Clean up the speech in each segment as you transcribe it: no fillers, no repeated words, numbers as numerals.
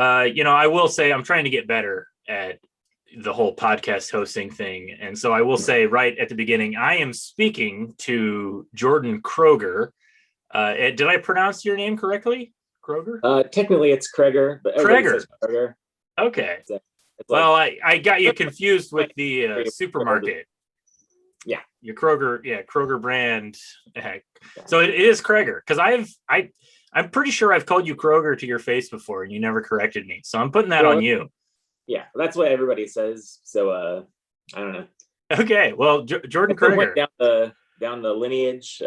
I will say I'm trying to get better at the whole podcast hosting thing. And so I will say right at the beginning, I am speaking to Jordan Kroeger. Did I pronounce your name correctly? Kroeger? Technically it's Kroeger, but everybody Kroeger. says Kroeger. Okay. It's Well, like, I got you confused with the supermarket. Yeah. Your Kroeger, Kroeger brand. Heck. So it is Kroeger, because I'm pretty sure I've called you Kroeger to your face before and you never corrected me. So I'm putting that on you. Yeah, that's what everybody says. So I don't know. Okay, well, Jordan Kroeger. Down the lineage,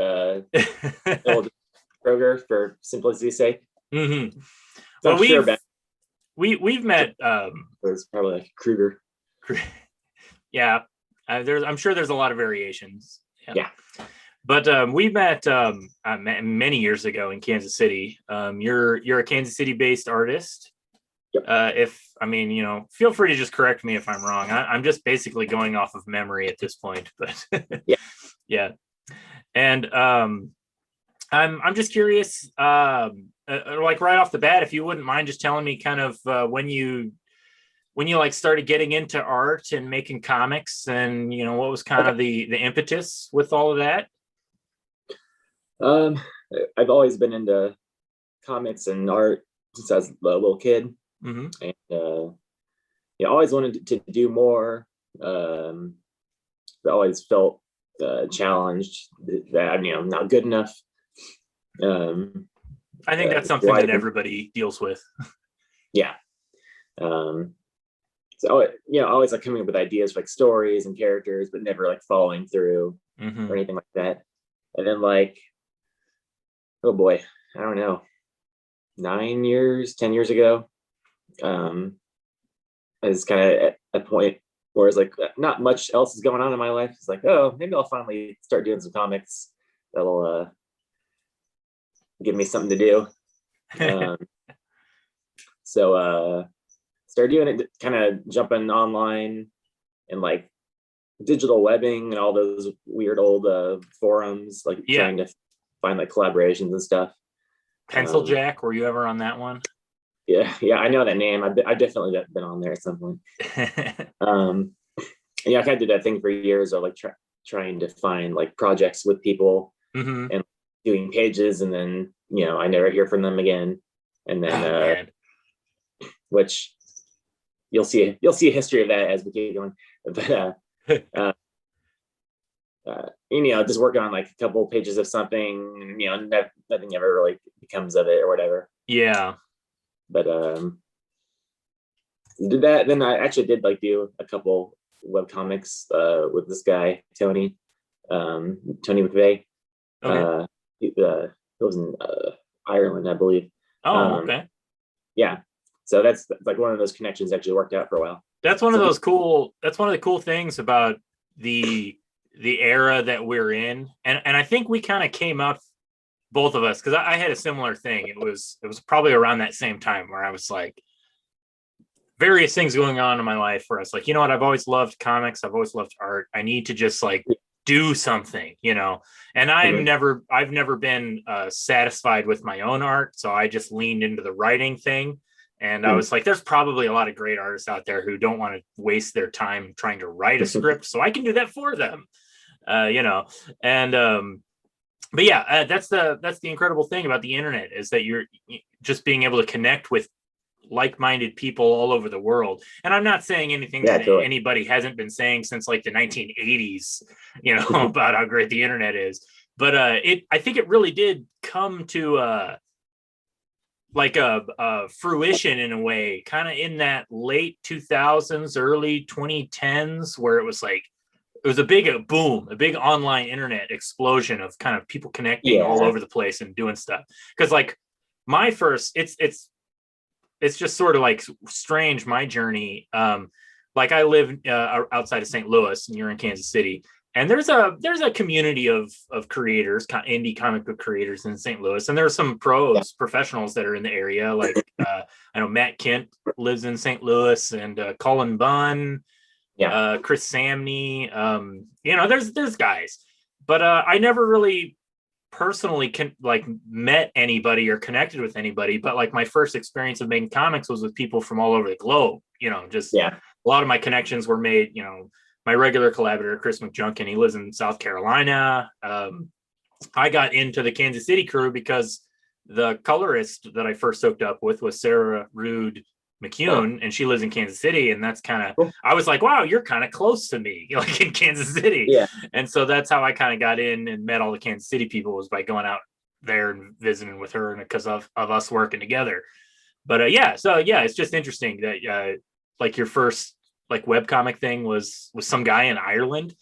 Kroeger for simplicity's sake. Mm-hmm. Well, we've met. It's probably like Krueger. Yeah, I'm sure there's a lot of variations. Yeah. But we met many years ago in Kansas City. You're a Kansas City based artist. Yep. Feel free to just correct me if I'm wrong. I'm just basically going off of memory at this point, but yeah. And I'm just curious, like right off the bat, if you wouldn't mind just telling me kind of when you like started getting into art and making comics, and what was kind of the impetus with all of that. I've always been into comics and art since I was a little kid. Mm-hmm. And I always wanted to do more, but always felt challenged that I'm not good enough. I think that's something that everybody deals with. Yeah. So always like coming up with ideas for like stories and characters, but never like following through or anything like that. And then like, oh boy, I don't know, 10 years ago, I was kind of at a point where it's like not much else is going on in my life. It's like, oh, maybe I'll finally start doing some comics that'll give me something to do. So started doing it, kind of jumping online and like digital webbing and all those weird old forums, like trying to find like collaborations and stuff. Pencil Jack, were you ever on that one? Yeah, I know that name. I've definitely been on there at some point. I kind of did that thing for years of like trying to find like projects with people and doing pages, and then I never hear from them again. And then which you'll see a history of that as we keep going. But just working on like a couple pages of something, nothing ever really becomes of it or whatever. Yeah. But did that. Then I actually did like do a couple web comics with this guy Tony McVeigh. Okay. He lives in Ireland, I believe. Okay. Yeah. So that's like one of those connections actually worked out for a while. That's one of the cool things about the era that we're in. And I think we kind of came up, both of us, because I had a similar thing. It was probably around that same time where I was like, various things going on in my life where I was like, you know what, I've always loved comics, I've always loved art. I need to just like do something, and I've never been satisfied with my own art. So I just leaned into the writing thing. And I was like, there's probably a lot of great artists out there who don't want to waste their time trying to write a script. So I can do that for them, and, but yeah, that's the incredible thing about the internet, is that you're just being able to connect with like-minded people all over the world. And I'm not saying anything that anybody hasn't been saying since like the 1980s, about how great the internet is. But I think it really did come to like a fruition in a way, kind of in that late 2000s, early 2010s, where it was a big boom, a big online internet explosion of kind of people connecting all over the place and doing stuff. Because like my first, it's just sort of like strange, my journey. Like I live outside of St. Louis, and you're in Kansas City. And there's a community of creators, indie comic book creators in St. Louis, and there's some professionals that are in the area. Like I know Matt Kent lives in St. Louis, and Colin Bunn, Chris Samney. There's guys, but I never really personally met anybody or connected with anybody, but like my first experience of making comics was with people from all over the globe. Just a lot of my connections were made. My regular collaborator, Chris McJunkin, he lives in South Carolina. I got into the Kansas City crew because the colorist that I first hooked up with was Sarah Rude McCune, and she lives in Kansas City. And that's kind of, cool. I was like, wow, you're kind of close to me, like in Kansas City. Yeah. And so that's how I kind of got in and met all the Kansas City people, was by going out there and visiting with her, and because of us working together. But it's just interesting that like your first like webcomic thing was some guy in Ireland.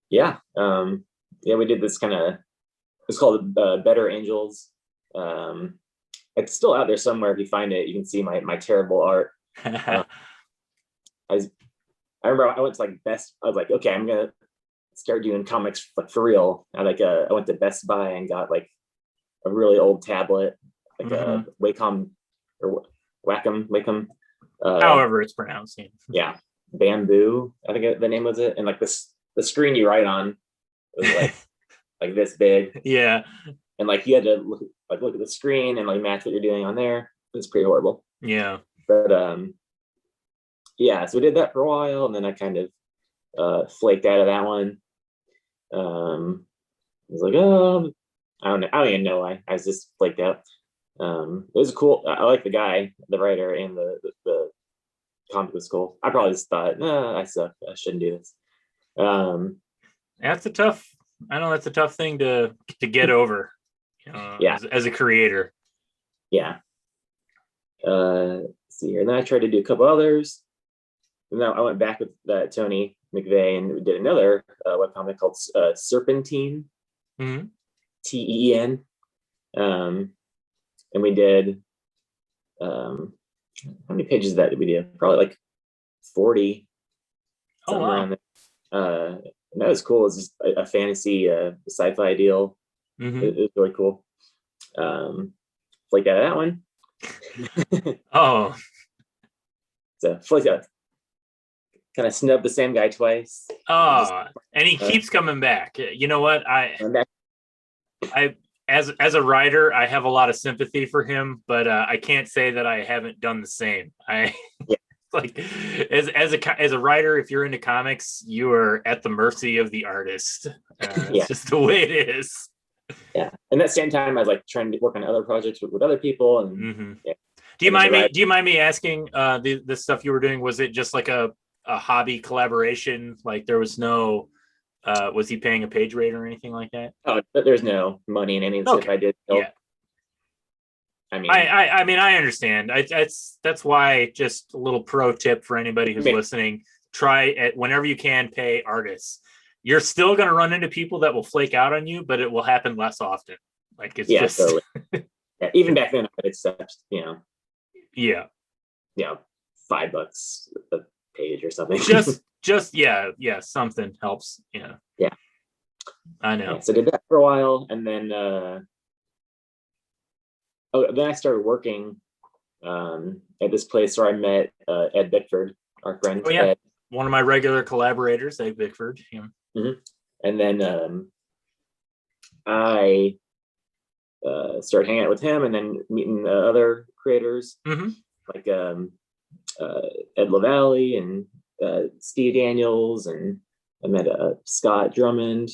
Yeah. We did this kind of, it's called Better Angels. It's still out there somewhere. If you find it, you can see my terrible art. I remember I went to like Best. I was like, okay, I'm gonna start doing comics like for real. I went to Best Buy and got like a really old tablet, like a Wacom or Wacom. However it's pronounced. Yeah, Bamboo. I think the name was it, and like the screen you write on was like like this big. Yeah. And like you had to look at the screen and like match what you're doing on there. It's pretty horrible. Yeah. But so we did that for a while, and then I kind of flaked out of that one. I was like, oh, I don't even know why. I was just flaked out. It was cool. I like the guy, the writer, and the comic was cool. I probably just thought, no, I suck. I shouldn't do this. That's a tough thing to get over. As a creator. Yeah. See here. And then I tried to do a couple others. And then I went back with Tony McVeigh, and we did another webcomic called Serpentine. Mm-hmm. TEN. And we did how many pages did we do? Probably like 40. Something around there. And that was cool. It's just a fantasy sci-fi deal. Mm-hmm. It was really cool. Flaked out of that one. Oh. So flaked out. Kind of snubbed the same guy twice. Oh, and he keeps coming back. You know what? I as a writer, I have a lot of sympathy for him, but I can't say that I haven't done the same. Like as a writer, if you're into comics, you are at the mercy of the artist. It's just the way it is. Yeah, and at the same time, I was like trying to work on other projects with other people. And Do you mind me asking? The stuff you were doing, was it just like a hobby collaboration? Like there was no, was he paying a page rate or anything like that? Oh, but there's no money in any of the stuff I did. So, I mean, I understand. That's why, just a little pro tip for anybody who's listening: try it whenever you can. Pay artists. You're still going to run into people that will flake out on you, but it will happen less often. Like it's just totally. Even back then, I'd accept, $5 a page or something. just something helps. Yeah, I know. So I did that for a while, and then then I started working at this place where I met Ed Bickford, our friend. Oh yeah, Ed. One of my regular collaborators, Ed Bickford. Yeah. Mm-hmm. And then I started hanging out with him, and then meeting other creators like Ed LaValle and Steve Daniels, and I met Scott Drummond.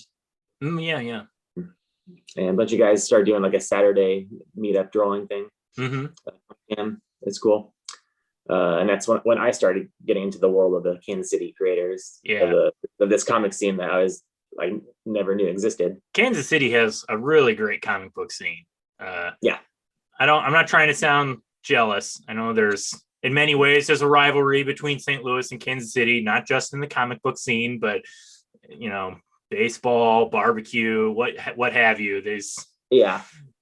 Yeah. And a bunch of guys started doing like a Saturday meetup drawing thing. It's cool. And that's when I started getting into the world of the Kansas City creators, of this comic scene that I never knew existed. Kansas City has a really great comic book scene. I'm not trying to sound jealous. I know in many ways there's a rivalry between St. Louis and Kansas City, not just in the comic book scene, but baseball, barbecue, what have you.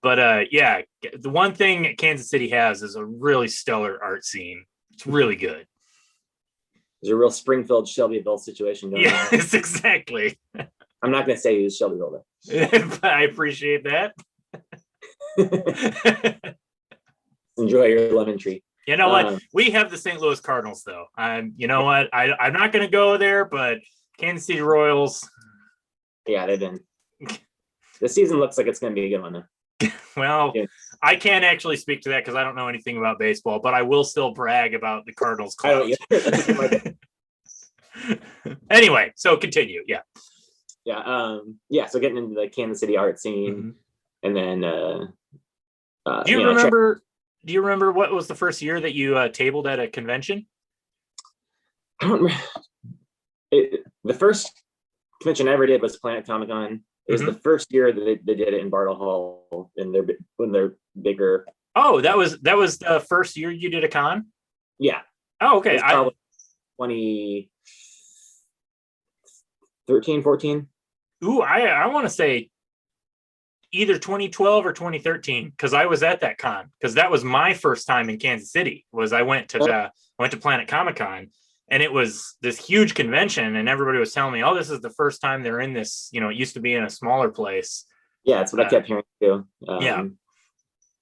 But the one thing Kansas City has is a really stellar art scene. It's really good. There's a real Springfield Shelbyville situation going on. Yes, exactly. I'm not going to say who's Shelbyville though. I appreciate that. Enjoy your lemon tree. You know what? We have the St. Louis Cardinals though. You know what? I'm not going to go there, but Kansas City Royals. Yeah, they've been the season looks like it's going to be a good one, though. Well, I can't actually speak to that because I don't know anything about baseball, but I will still brag about the Cardinals clout. Anyway, so continue. Yeah. Yeah. So getting into the Kansas City art scene, and then do you remember? Do you remember what was the first year that you tabled at a convention? I don't remember. The first convention I ever did was Planet Comic Con. It was the first year that they did it in Bartle Hall, and when they're bigger. Oh, that was the first year you did a con? Yeah. Oh, okay. Probably 2013, 14. Ooh, I want to say either 2012 or 2013 because I was at that con because that was my first time in Kansas City. I went to Planet Comic Con, and it was this huge convention, and everybody was telling me, "Oh, this is the first time they're in this." You know, it used to be in a smaller place. Yeah, that's what I kept hearing too. Yeah.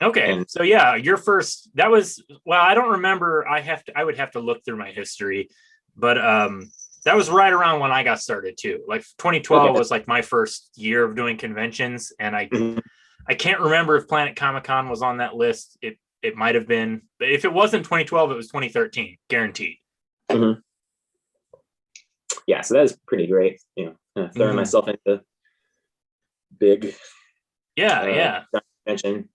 Okay. So yeah, your first, that was, well, I don't remember. I would have to look through my history, but that was right around when I got started too. Like 2012 was like my first year of doing conventions, and I can't remember if Planet Comic Con was on that list. It might have been, but if it wasn't 2012, it was 2013, guaranteed. Yeah, so that was pretty great. You know, throwing myself into big convention.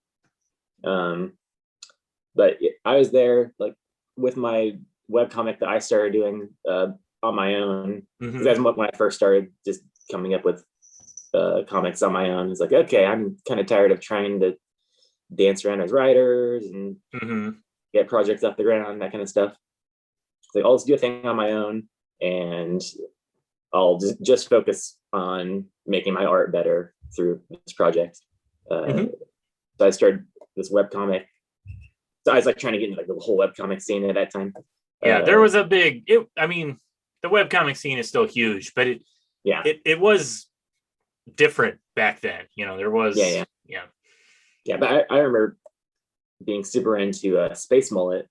But I was there like with my webcomic that I started doing on my own. That's when I first started just coming up with comics on my own. It's like, okay, I'm kind of tired of trying to dance around as writers and get projects off the ground, that kind of stuff. So I'll just do a thing on my own, and I'll just focus on making my art better through this project. So I started this webcomic. So I was like trying to get into like the whole webcomic scene at that time. Yeah, there was a big. I mean, the webcomic scene is still huge, but it was different back then. You know, there was But I remember being super into Space Mullet,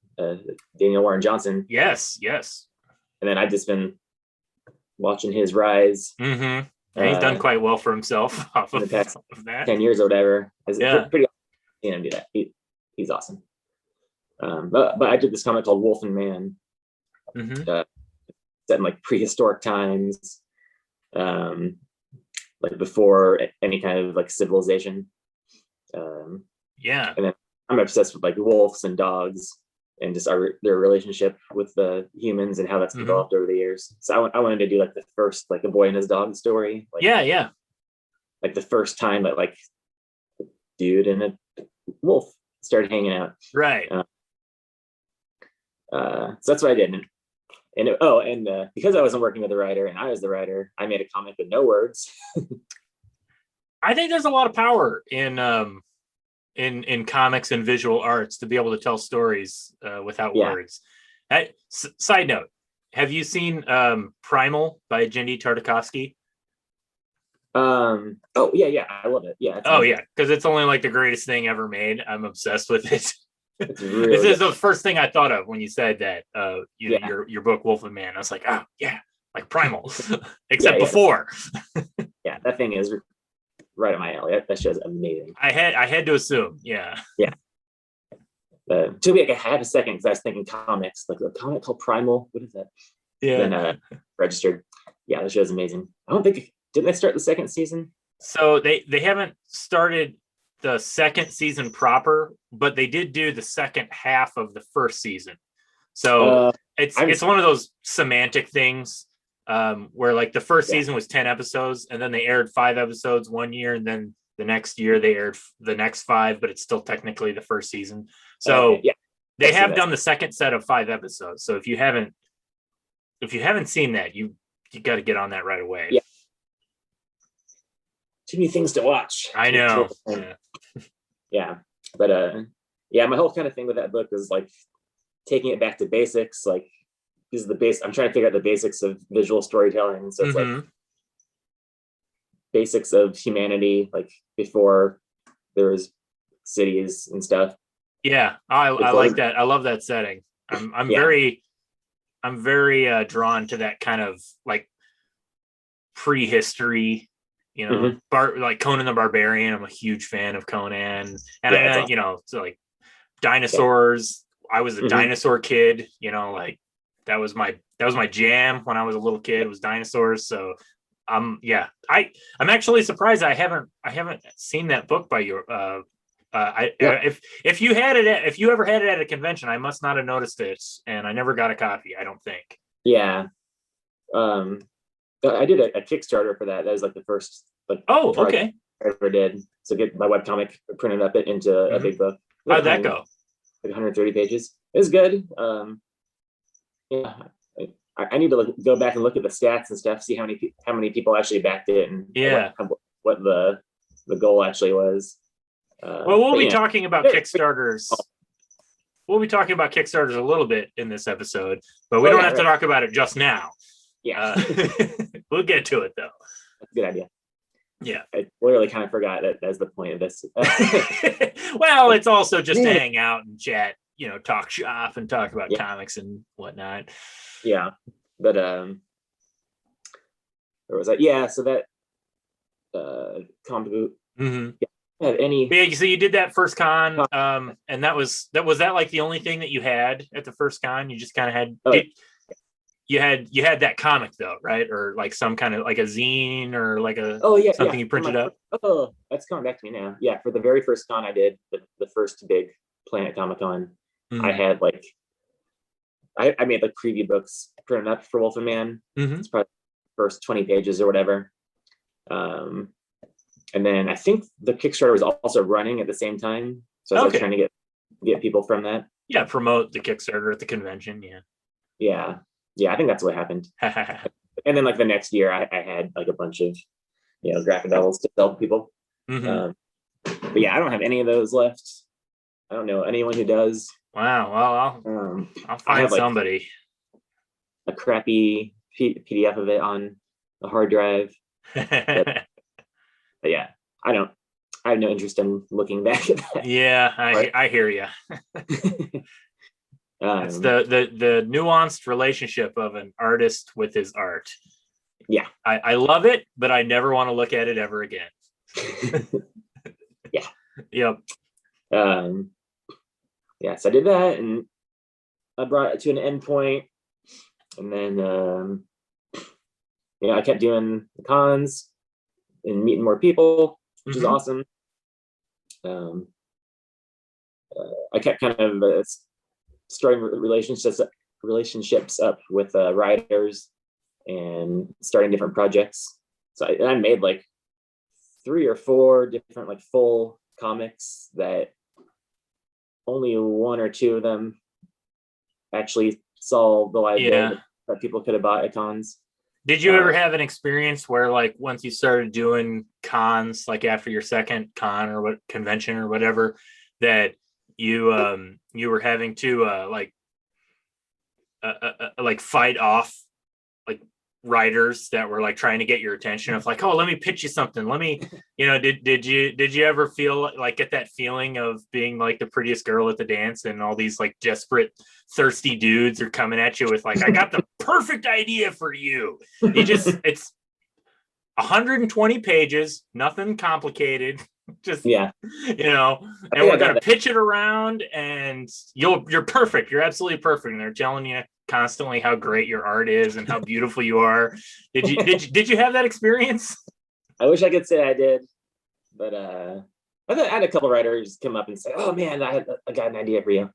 Daniel Warren Johnson. Yes. And then I've just been watching his rise. And he's done quite well for himself off of the past that 10 years or whatever. It's pretty awesome seeing him do that. He's awesome. But I did this comic called Wolf and Man, set in like prehistoric times, like before any kind of like civilization. And then I'm obsessed with like wolves and dogs and just their relationship with the humans and how that's developed over the years. So I wanted to do like the first like a boy and his dog story. Like, like the first time that like a dude and a wolf started hanging out. Right. So that's what I did. And because I wasn't working with a writer and I was the writer, I made a comic with no words. I think there's a lot of power in comics and visual arts to be able to tell stories without words. Side note, have you seen Primal by Jendy Tartakovsky? Oh yeah, I love it. Yeah. Because it's only like the greatest thing ever made. I'm obsessed with it. Really this is the first thing I thought of when you said that your book Wolf and Man. I was like, oh yeah, like Primal, except before. That thing is right up my alley. That show's amazing. I had to assume, yeah. Took me like a half a second because I was thinking comics, like a comic called Primal. What is that? Yeah. Then registered. Yeah, the show's amazing. I don't think didn't they start the second season? So they haven't started the second season proper, but they did do the second half of the first season. So it's one of those semantic things where like the first season was 10 episodes and then they aired 5 episodes one year, and then the next year they aired the next 5, but it's still technically the first season. So they have done the second set of 5 episodes. So if you haven't seen that, you got to get on that right away. Yeah. Too many things to watch. I know. But my whole kind of thing with that book was like taking it back to basics. Like, this is the base. I'm trying to figure out the basics of visual storytelling. So it's like basics of humanity, like before there was cities and stuff. Yeah, I like that. I love that setting. I'm very drawn to that kind of like prehistory, you know, like Conan the Barbarian. I'm a huge fan of Conan, and I know, awesome. You know, so like dinosaurs. I was a dinosaur kid, you know, like that was my jam when I was a little kid, was dinosaurs. So I'm actually surprised I haven't seen that book by you. If you ever had it at a convention, I must not have noticed it, and I never got a copy, I don't think. Yeah. I did a Kickstarter for that. That was like the first okay. I ever did. So get my webcomic, printed up it into a big book. How'd that go? Like 130 pages. It was good. Yeah, I need to go back and look at the stats and stuff, see how many people actually backed it, and what the goal actually was. Well, we'll be talking about Kickstarters. We'll be talking about Kickstarters a little bit in this episode, but we don't have to talk about it just now. Yeah, we'll get to it though. That's a good idea. Yeah, I literally kind of forgot that that's the point of this. Well, it's also just to hang out and chat, you know, talk shop and talk about comics and whatnot. Yeah, but where was that? Yeah, so that comic book. Have any? Yeah, so you did that first con, and that was like the only thing that you had at the first con. You just kind of had. You had that comic though, right? Or like some kind of like a zine or like a something you printed up. Oh, that's coming back to me now. Yeah, for the very first con I did, the first big Planet Comic Con, I had like I made like preview books printed up for Wolf and Man. It's probably the first 20 pages or whatever. And then I think the Kickstarter was also running at the same time, so I was like, trying to get people from that. Yeah, promote the Kickstarter at the convention. Yeah, I think that's what happened. And then like the next year, I had like a bunch of, you know, graphic novels to sell to people. But yeah, I don't have any of those left. I don't know anyone who does. Wow. Well, I'll find have, like, somebody. A crappy PDF of it on a hard drive. But yeah, I have no interest in looking back at that. Yeah, I hear you. It's the nuanced relationship of an artist with his art. Yeah, I love it, but I never want to look at it ever again. Yeah. Yep. Yes, I did that, and I brought it to an end point, and then I kept doing the cons and meeting more people, which is awesome. I kept kind of starting relationships up with writers and starting different projects. So I made like 3 or 4 different like full comics that only 1 or 2 of them actually saw the light that people could have bought at cons. Did you ever have an experience where like once you started doing cons, like after your second con or what convention or whatever, that you were having to like fight off like writers that were like trying to get your attention of like, oh, let me pitch you something, let me, you know, did you ever feel like get that feeling of being like the prettiest girl at the dance and all these like desperate thirsty dudes are coming at you with like, I got the perfect idea for you. It's 120 pages, nothing complicated, just you know, and we're gonna pitch it around and you're perfect, you're absolutely perfect, and they're telling you constantly how great your art is and how beautiful you are. Did you have that experience? I wish I could say I did, but I had a couple writers come up and say, oh man, I got an idea for you.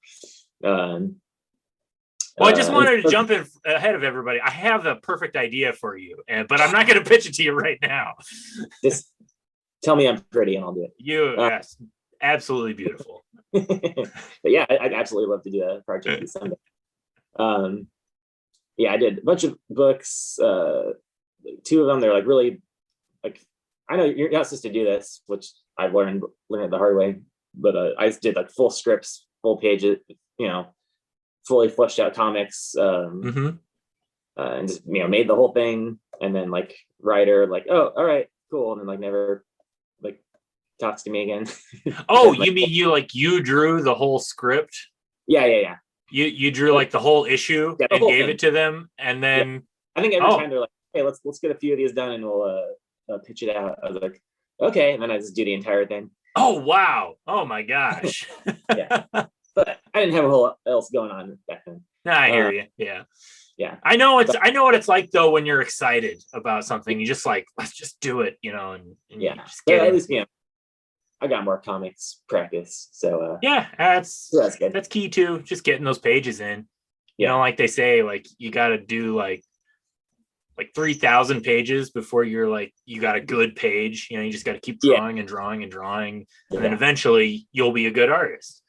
Well, I just wanted to jump in ahead of everybody. I have the perfect idea for you, but I'm not going to pitch it to you right now. Just tell me I'm pretty and I'll do it. Yes, absolutely beautiful. But yeah, I'd absolutely love to do a project this Sunday. Yeah, I did a bunch of books. 2 of them, they're like really like, I know you're not supposed to do this, which I've learned it the hard way, but I just did like full scripts, full pages, you know, fully fleshed out comics, and just, you know, made the whole thing, and then like writer like, oh, all right, cool, and then like never like talks to me again. Oh, you mean you drew the whole script? Yeah. You drew like the whole issue and gave it to them, and then I think every time they're like, hey, let's get a few of these done, and pitch it out. I was like, okay, and then I just do the entire thing. Oh wow! Oh my gosh! Yeah, but I didn't have a whole lot else going on back then. No, I hear you. Yeah. Yeah. I know what it's like though when you're excited about something. You just like, let's just do it, and yeah. Just but at least I got more comics practice. So yeah, that's good. That's key too. Just getting those pages in. Like they say, like you got to do like 3,000 pages before you're like you got a good page. You just got to keep drawing and drawing and drawing, and then eventually you'll be a good artist.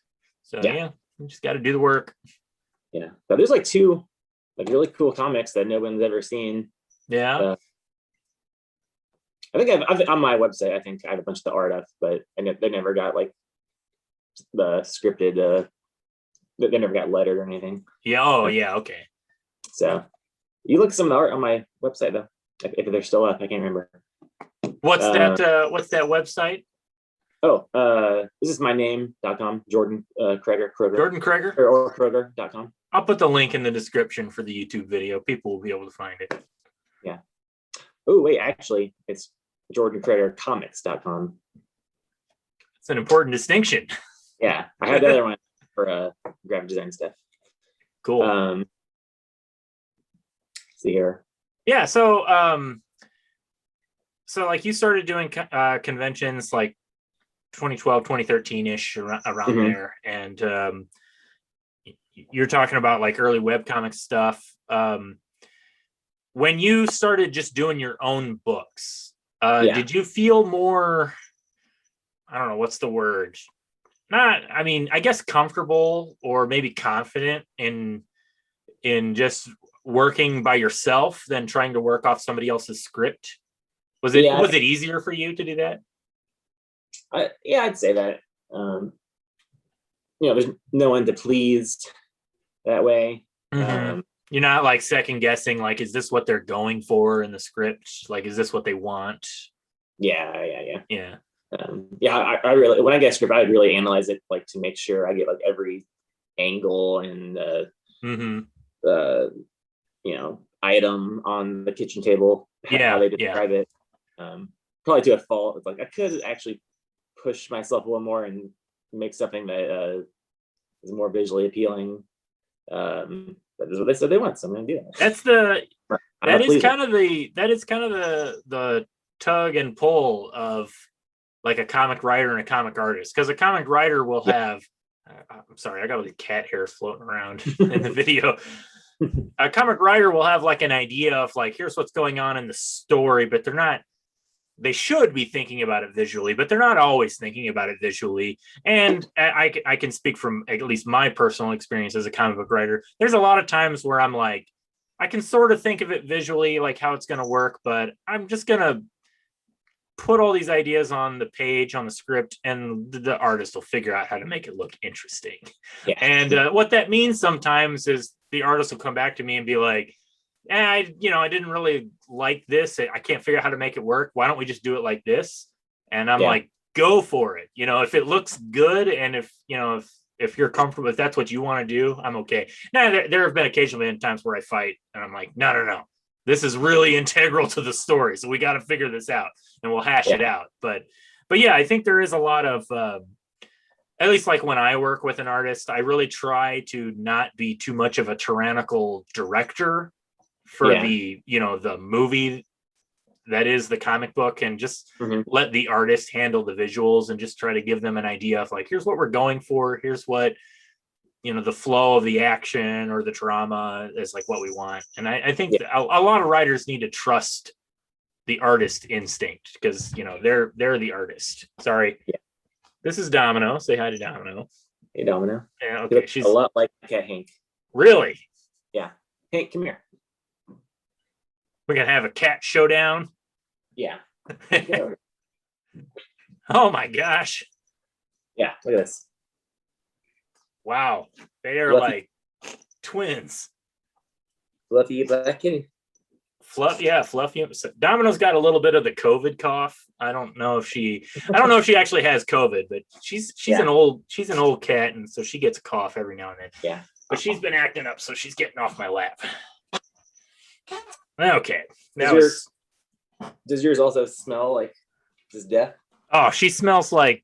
So you just got to do the work. Yeah, but there's like 2 like really cool comics that no one's ever seen. Yeah. I think I've on my website. I think I have a bunch of the art up, but they never got like the scripted. They never got lettered or anything. Yeah. Oh, yeah. Okay. So you look at some of the art on my website though, if they're still up. I can't remember. What's that? What's that website? Oh, this is my name.com. Jordan Kroeger. Jordan Kroeger or Kroeger.com. I'll put the link in the description for the YouTube video. People will be able to find it. Yeah. Oh, wait, actually, it's JordanKroegerComics.com. It's an important distinction. Yeah, I had the other one for graphic design stuff. Cool. Let's see here. Yeah, so like you started doing conventions like 2012, 2013-ish around there, and you're talking about like early webcomic stuff. When you started just doing your own books, did you feel more, I don't know, what's the word? I guess comfortable or maybe confident in just working by yourself than trying to work off somebody else's script? Was it easier for you to do that? I'd say that. There's no one to please that way. You're not like second guessing, like, is this what they're going for in the script? Like, is this what they want? Yeah. I really, when I get a script, I really analyze it like to make sure I get like every angle and item on the kitchen table, how they describe it. Probably to a fault. It's like I could actually push myself a little more and make something that is more visually appealing. But that's what they said they want, so I'm gonna do that. That is kind of the tug and pull of like a comic writer and a comic artist, because a comic writer will have I'm sorry, I got all the cat hair floating around in the video. A comic writer will have like an idea of like, here's what's going on in the story, but they should be thinking about it visually, but they're not always thinking about it visually. And I can speak from at least my personal experience as a comic book writer. There's a lot of times where I'm like, I can sort of think of it visually, like how it's going to work, but I'm just going to put all these ideas on the page, on the script, and the artist will figure out how to make it look interesting. Yeah. And what that means sometimes is the artist will come back to me and be like, I didn't really like this. I can't figure out how to make it work. Why don't we just do it like this? And I'm like, go for it. If it looks good, and if you're comfortable, if that's what you want to do, I'm okay. Now, there have been occasionally times where I fight and I'm like, no. This is really integral to the story. So we got to figure this out and we'll hash it out. But yeah, I think there is a lot of, at least like when I work with an artist, I really try to not be too much of a tyrannical director for the movie that is the comic book, and just let the artist handle the visuals and just try to give them an idea of like, here's what we're going for. Here's what, the flow of the action or the drama is like what we want. And I think a lot of writers need to trust the artist instinct, because, they're the artist. Sorry. Yeah. This is Domino. Say hi to Domino. Hey, Domino. Yeah. Okay. She's a lot like Cat Hank. Really? Yeah. Hank, come here. We're going to have a cat showdown. Yeah. Oh my gosh. Yeah. Look at this. Wow. They are like twins. Fluffy black kitty. Fluffy. Domino's got a little bit of the COVID cough. I don't know if she actually has COVID, but she's an old cat, and so she gets a cough every now and then. Yeah. But she's been acting up, so she's getting off my lap. Okay. Does yours also smell like just death? Oh, she smells like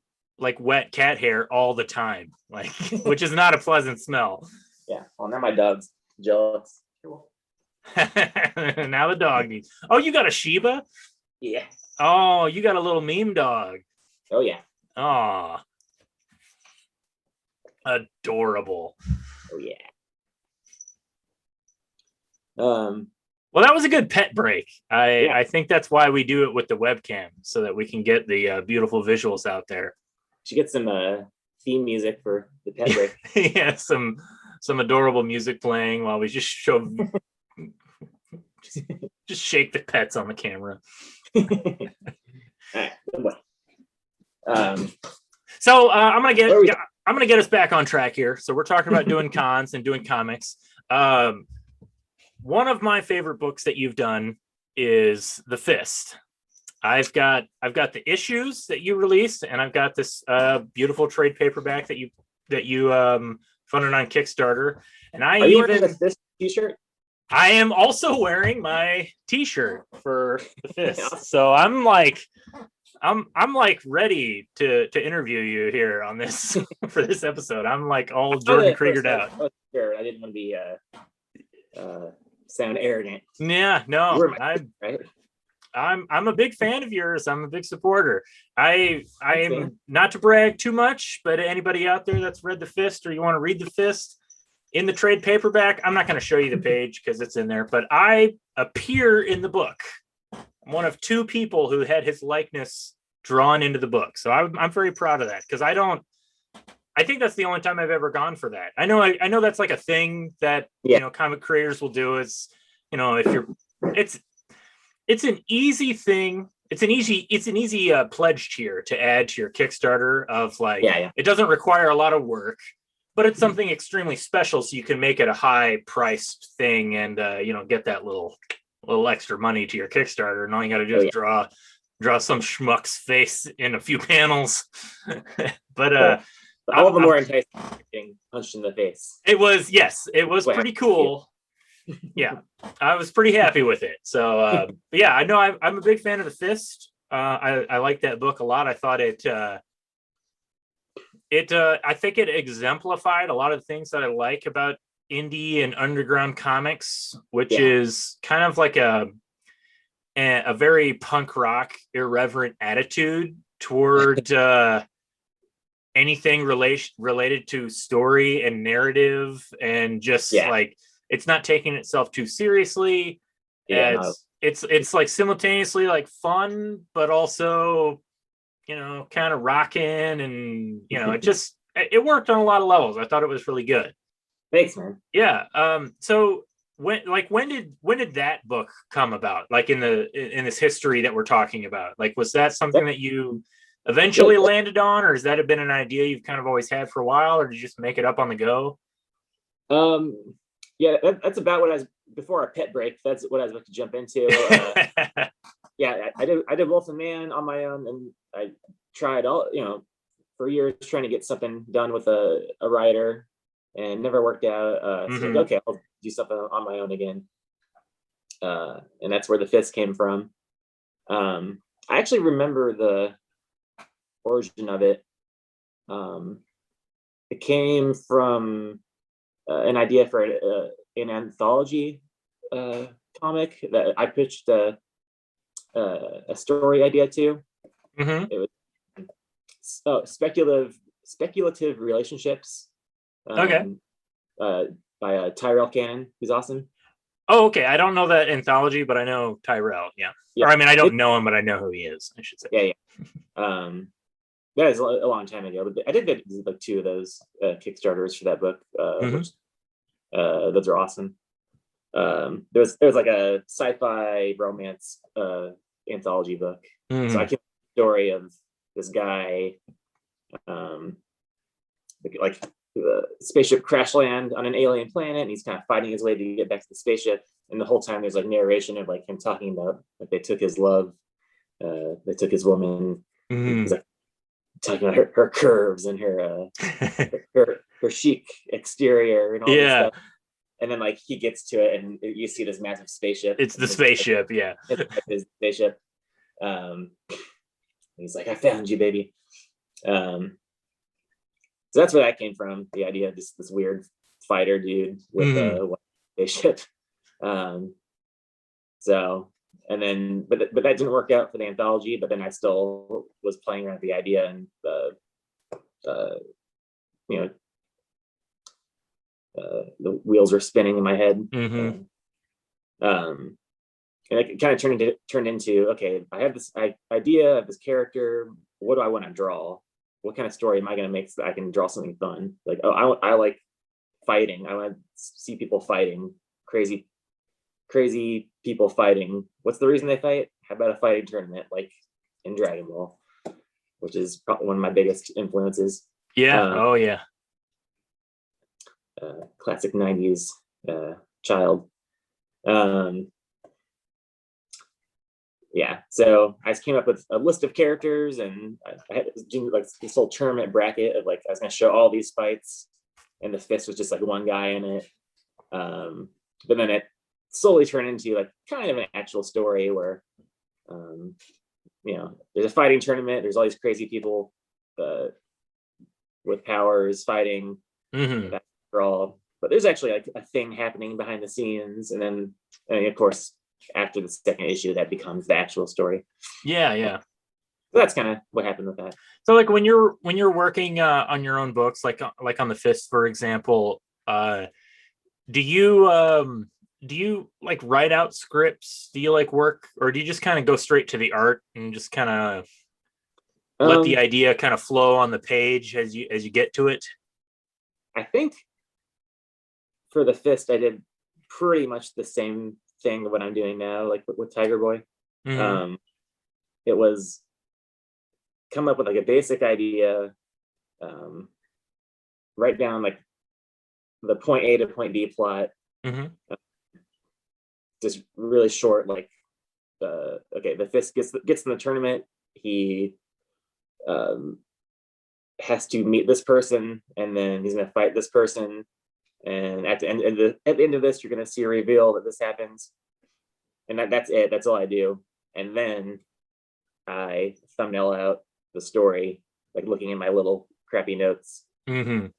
wet cat hair all the time, like which is not a pleasant smell. Yeah. Well, now my dog's jealous. Now the dog needs. Oh, you got a Shiba? Yeah. Oh, you got a little meme dog. Oh yeah. Oh, adorable. Oh yeah. Well, that was a good pet break. I think that's why we do it with the webcam, so that we can get the beautiful visuals out there. Should get some theme music for the pet break. Yeah, some adorable music playing while we just show just shake the pets on the camera. All right, good boy. So I'm gonna get us back on track here. So we're talking about doing cons and doing comics. One of my favorite books that you've done is The Fist. I've got the issues that you released, and I've got this beautiful trade paperback that you funded on Kickstarter. And Are you wearing the Fist t-shirt? I am also wearing my t-shirt for The Fist. So I'm like ready to interview you here on this for this episode. I'm like all Jordan Kroegered out. Oh, sure. I didn't want to be sound arrogant. Yeah, no. I'm a big fan of yours. I'm a big supporter. I'm not to brag too much, but anybody out there that's read The Fist or you want to read The Fist in the trade paperback, I'm not going to show you the page because it's in there, but I appear in the book. I'm one of two people who had his likeness drawn into the book. So I'm very proud of that because I think that's the only time I've ever gone for that. I know that's like a thing that comic creators will do. Is if you're it's an easy thing. It's an easy pledge tier to add to your Kickstarter of like it doesn't require a lot of work, but it's something extremely special, so you can make it a high priced thing and get that little extra money to your Kickstarter, and all you got to do is draw some schmuck's face in a few panels. But all of them were enticing, getting punched in the face. It was pretty cool. Yeah, I was pretty happy with it. So, but yeah, I know I'm a big fan of The Fist. I like that book a lot. I thought I think it exemplified a lot of the things that I like about indie and underground comics, which is kind of like a very punk rock, irreverent attitude toward anything related to story and narrative, and just like it's not taking itself too seriously. It's like simultaneously like fun, but also kind of rocking, and it worked on a lot of levels. I thought it was really good. Thanks, man. Yeah. So when did that book come about? Like in this history that we're talking about, like was that something that you eventually landed on, or has that been an idea you've kind of always had for a while, or did you just make it up on the go? Yeah, that's about what I was before our pet break. That's what I was about to jump into. I did Wolf and Man on my own, and I tried for years trying to get something done with a writer, and never worked out. So okay, I'll do something on my own again. And that's where The Fist came from. I actually remember the origin of it. It came from an idea for an anthology comic that I pitched a story idea to. It was speculative relationships. By Tyrell Cannon, who's awesome. Oh, okay. I don't know that anthology, but I know Tyrell. Yeah. Or I mean, I don't know him, but I know who he is, I should say. Yeah. That was a long time ago, but I did get like 2 of those Kickstarters for that book. Which, those are awesome. There's like a sci-fi romance anthology book. So I came up with the story of this guy, like the spaceship crash land on an alien planet, and he's kind of fighting his way to get back to the spaceship. And the whole time there's like narration of like him talking about like they took his love, they took his woman. He's like talking about her curves and her chic exterior and all this stuff. And then like he gets to it, and you see this massive spaceship. It's the spaceship, It's his spaceship. He's like, I found you, baby. So that's where that came from, the idea of just this weird fighter dude with a spaceship. So, and then, but that didn't work out for the anthology, but then I still was playing around with the idea, and the wheels were spinning in my head. And it kind of turned into, okay, I have this idea of this character. What do I want to draw? What kind of story am I going to make so that I can draw something fun? Like, oh, I like fighting. I want to see people fighting, crazy people fighting. What's the reason they fight? How about a fighting tournament like in Dragon Ball, which is probably one of my biggest influences. Yeah. Yeah. Classic 90s child. Yeah, so I just came up with a list of characters, and I had like this whole tournament bracket of like I was going to show all these fights, and the fist was just like one guy in it. But then it slowly turned into like kind of an actual story where, there's a fighting tournament. There's all these crazy people with powers fighting. That's all. But there's actually like a thing happening behind the scenes, and then of course, after the second issue, that becomes the actual story. Yeah. So that's kind of what happened with that. So like when you're working on your own books, like on the Fist, for example, do you like write out scripts? Do you like work, or do you just kind of go straight to the art and just kind of let the idea kind of flow on the page as you get to it? I think for the Fist, I did pretty much the same thing of what I'm doing now, like with Tiger Boy. It was come up with like a basic idea, write down like the point A to point B plot, just really short, like the Fist gets in the tournament. He has to meet this person, and then he's going to fight this person. And at the end of this, you're going to see a reveal that this happens, and that's it. That's all I do. And then I thumbnail out the story, like looking at my little crappy notes, and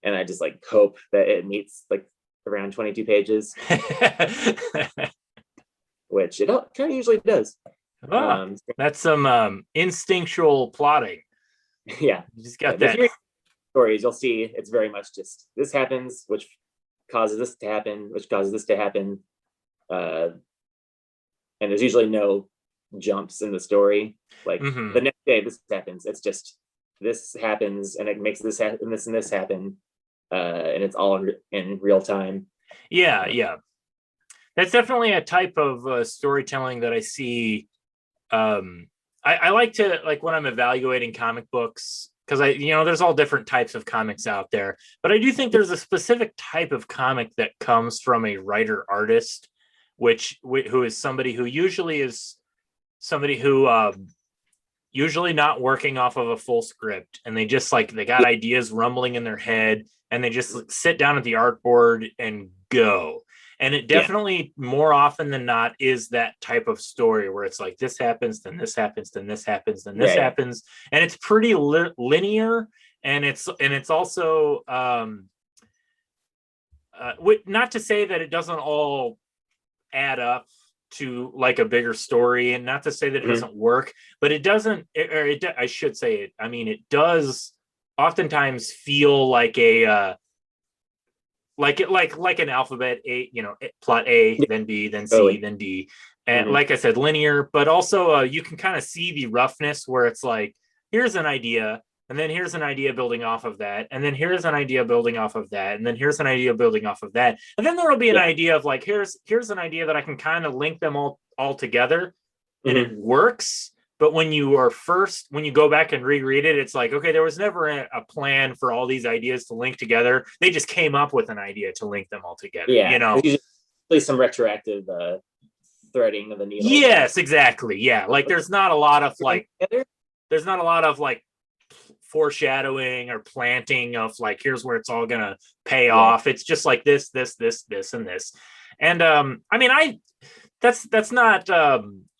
I just like hope that it meets like around 22 pages, which it kind of usually does. That's some instinctual plotting. Yeah, you just got that. Stories, you'll see it's very much just this happens, which causes this to happen, which causes this to happen, and there's usually no jumps in the story. Like the next day this happens, it's just this happens and it makes this happen, and this happen, and it's all in real time. Yeah, that's definitely a type of storytelling that I see. I like to, like, when I'm evaluating comic books, because there's all different types of comics out there, but I do think there's a specific type of comic that comes from a writer artist, who is somebody who usually not working off of a full script, and they just they got ideas rumbling in their head, and they just sit down at the artboard and go. And it definitely more often than not is that type of story where it's like this happens, then this happens, then this happens, then this happens, and it's pretty linear, and it's also not to say that it doesn't all add up to like a bigger story, and not to say that it doesn't work, but it doesn't. I should say it. I mean, it does oftentimes feel like a. Like an alphabet, plot A, then B, then C, then D, and like I said, linear. But also, you can kind of see the roughness where it's like, here's an idea, and then here's an idea building off of that, and then here's an idea building off of that, and then here's an idea building off of that, and then there will be an idea of like, here's an idea that I can kind of link them all together, and it works. But when you go back and reread it, it's like, okay, there was never a plan for all these ideas to link together. They just came up with an idea to link them all together. Yeah, usually some retroactive threading of the needle. Yes, exactly. Yeah, like there's not a lot of foreshadowing or planting of like, here's where it's all gonna pay off. It's just like this, and this. And I mean, that's not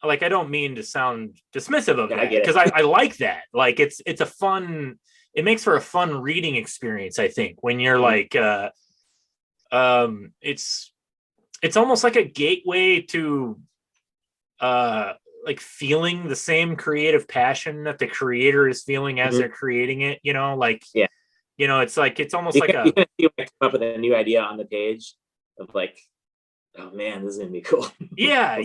like, I don't mean to sound dismissive of that, because I like that. Like it makes for a fun reading experience, I think, when you're like it's almost like a gateway to like feeling the same creative passion that the creator is feeling as they're creating it, like it's like, it's almost like you come up with a new idea on the page of like, oh man, this is gonna be cool. Yeah.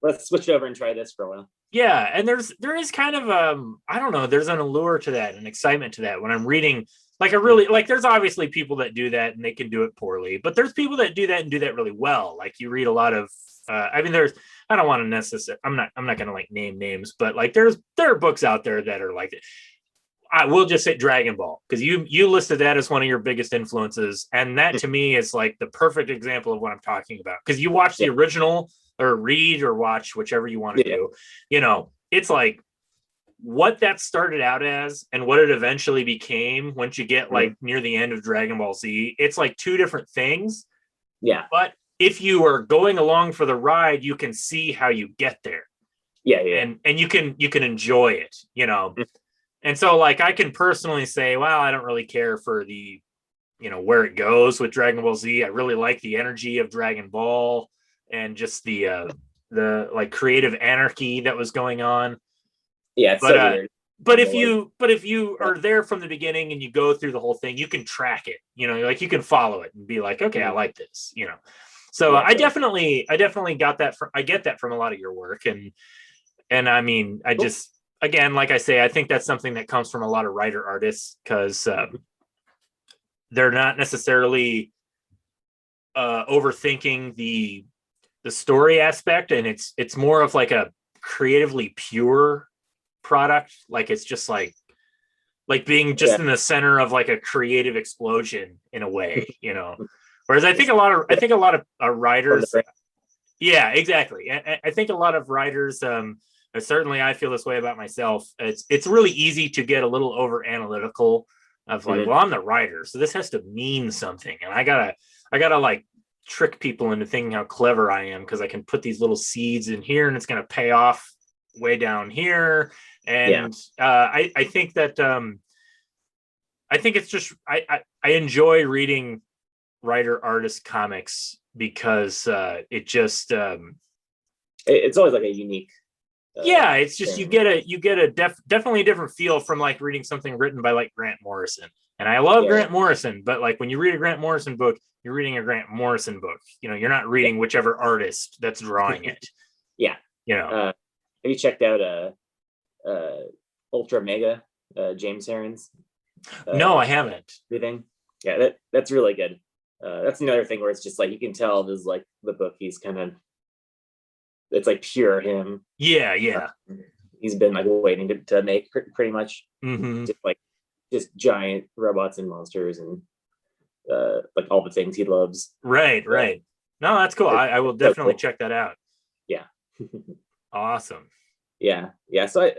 Let's switch over and try this for a while. Yeah, and there is kind of I don't know, there's an allure to that, an excitement to that when I'm reading. Like, I really like, there's obviously people that do that and they can do it poorly, but there's people that do that and do that really well. Like, you read a lot of I mean, I don't want to necessarily, I'm not going to like name names, but like there are books out there that are like, I will just say Dragon Ball, because you listed that as one of your biggest influences, and that to me is like the perfect example of what I'm talking about, because you watch the original, or read or watch, whichever you want to do. It's like what that started out as and what it eventually became once you get like near the end of Dragon Ball Z. It's like two different things. Yeah. But if you are going along for the ride, you can see how you get there. Yeah. And you can enjoy it, And so like, I can personally say, well, I don't really care for the, where it goes with Dragon Ball Z. I really like the energy of Dragon Ball and just the like creative anarchy that was going on. Yeah, it's so weird. But if you are there from the beginning and you go through the whole thing, you can track it. Like, you can follow it and be like, okay, I like this. So I definitely got that I get that from a lot of your work, and I mean, I just, again, like I say, I think that's something that comes from a lot of writer artists, because they're not necessarily overthinking the story aspect, and it's more of like a creatively pure product. Like, it's just like being just in the center of like a creative explosion in a way, whereas I think a lot of writers, yeah, exactly. I think a lot of writers, certainly I feel this way about myself, it's really easy to get a little over analytical of like, well, I'm the writer, so this has to mean something, and I gotta like trick people into thinking how clever I am, because I can put these little seeds in here and it's going to pay off way down here. And I think that I think it's just, I enjoy reading writer artist comics, because it just it's always like a unique it's just thing. you get a definitely a different feel from like reading something written by like Grant Morrison. And I love Grant Morrison, but like when you read a Grant Morrison book, you're reading a Grant Morrison book. You're not reading whichever artist that's drawing it. Have you checked out Ultra Mega, James Herron's? No, I haven't. Everything. Yeah, that's really good. That's another thing where it's just like, you can tell this is like the book he's kind of, it's like pure him. Yeah. He's been like waiting to make pretty much. Just giant robots and monsters and like all the things he loves. Right. No, that's cool. I will definitely check that out. Yeah. Awesome. Yeah. So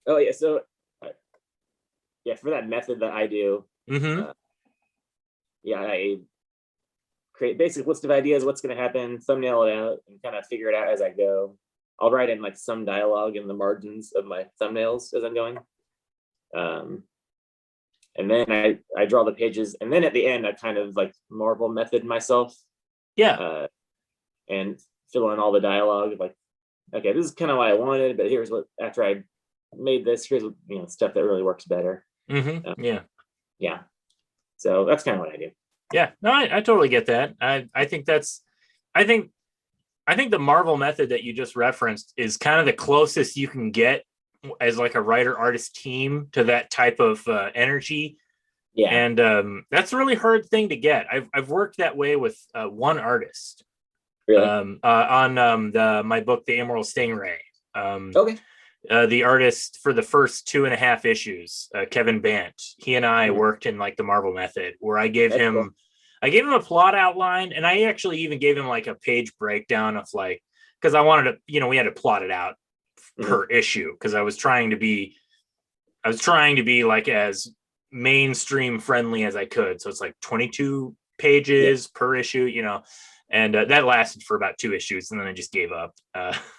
for that method that I do, I create basic list of ideas, what's going to happen, thumbnail it out, and kind of figure it out as I go. I'll write in like some dialogue in the margins of my thumbnails as I'm going. And then I draw the pages, and then at the end I kind of like Marvel method myself. And fill in all the dialogue of like, okay, this is kind of what I wanted, but here's what, after I made this, here's stuff that really works better. Yeah. So that's kind of what I do. Yeah, no, I totally get that. I think the Marvel method that you just referenced is kind of the closest you can get as like a writer artist team to that type of energy. Yeah. And that's a really hard thing to get. I've worked that way with one artist. Really? On my book, The Emerald Stingray. Okay. The artist for the first 2.5 issues, Kevin Bant, he and I worked in like the Marvel method, where I gave him a plot outline, and I actually even gave him like a page breakdown of like, because I wanted to, we had to plot it out per issue, because I was trying to be like as mainstream friendly as I could. So it's like 22 pages per issue, And that lasted for about 2 issues, and then I just gave up.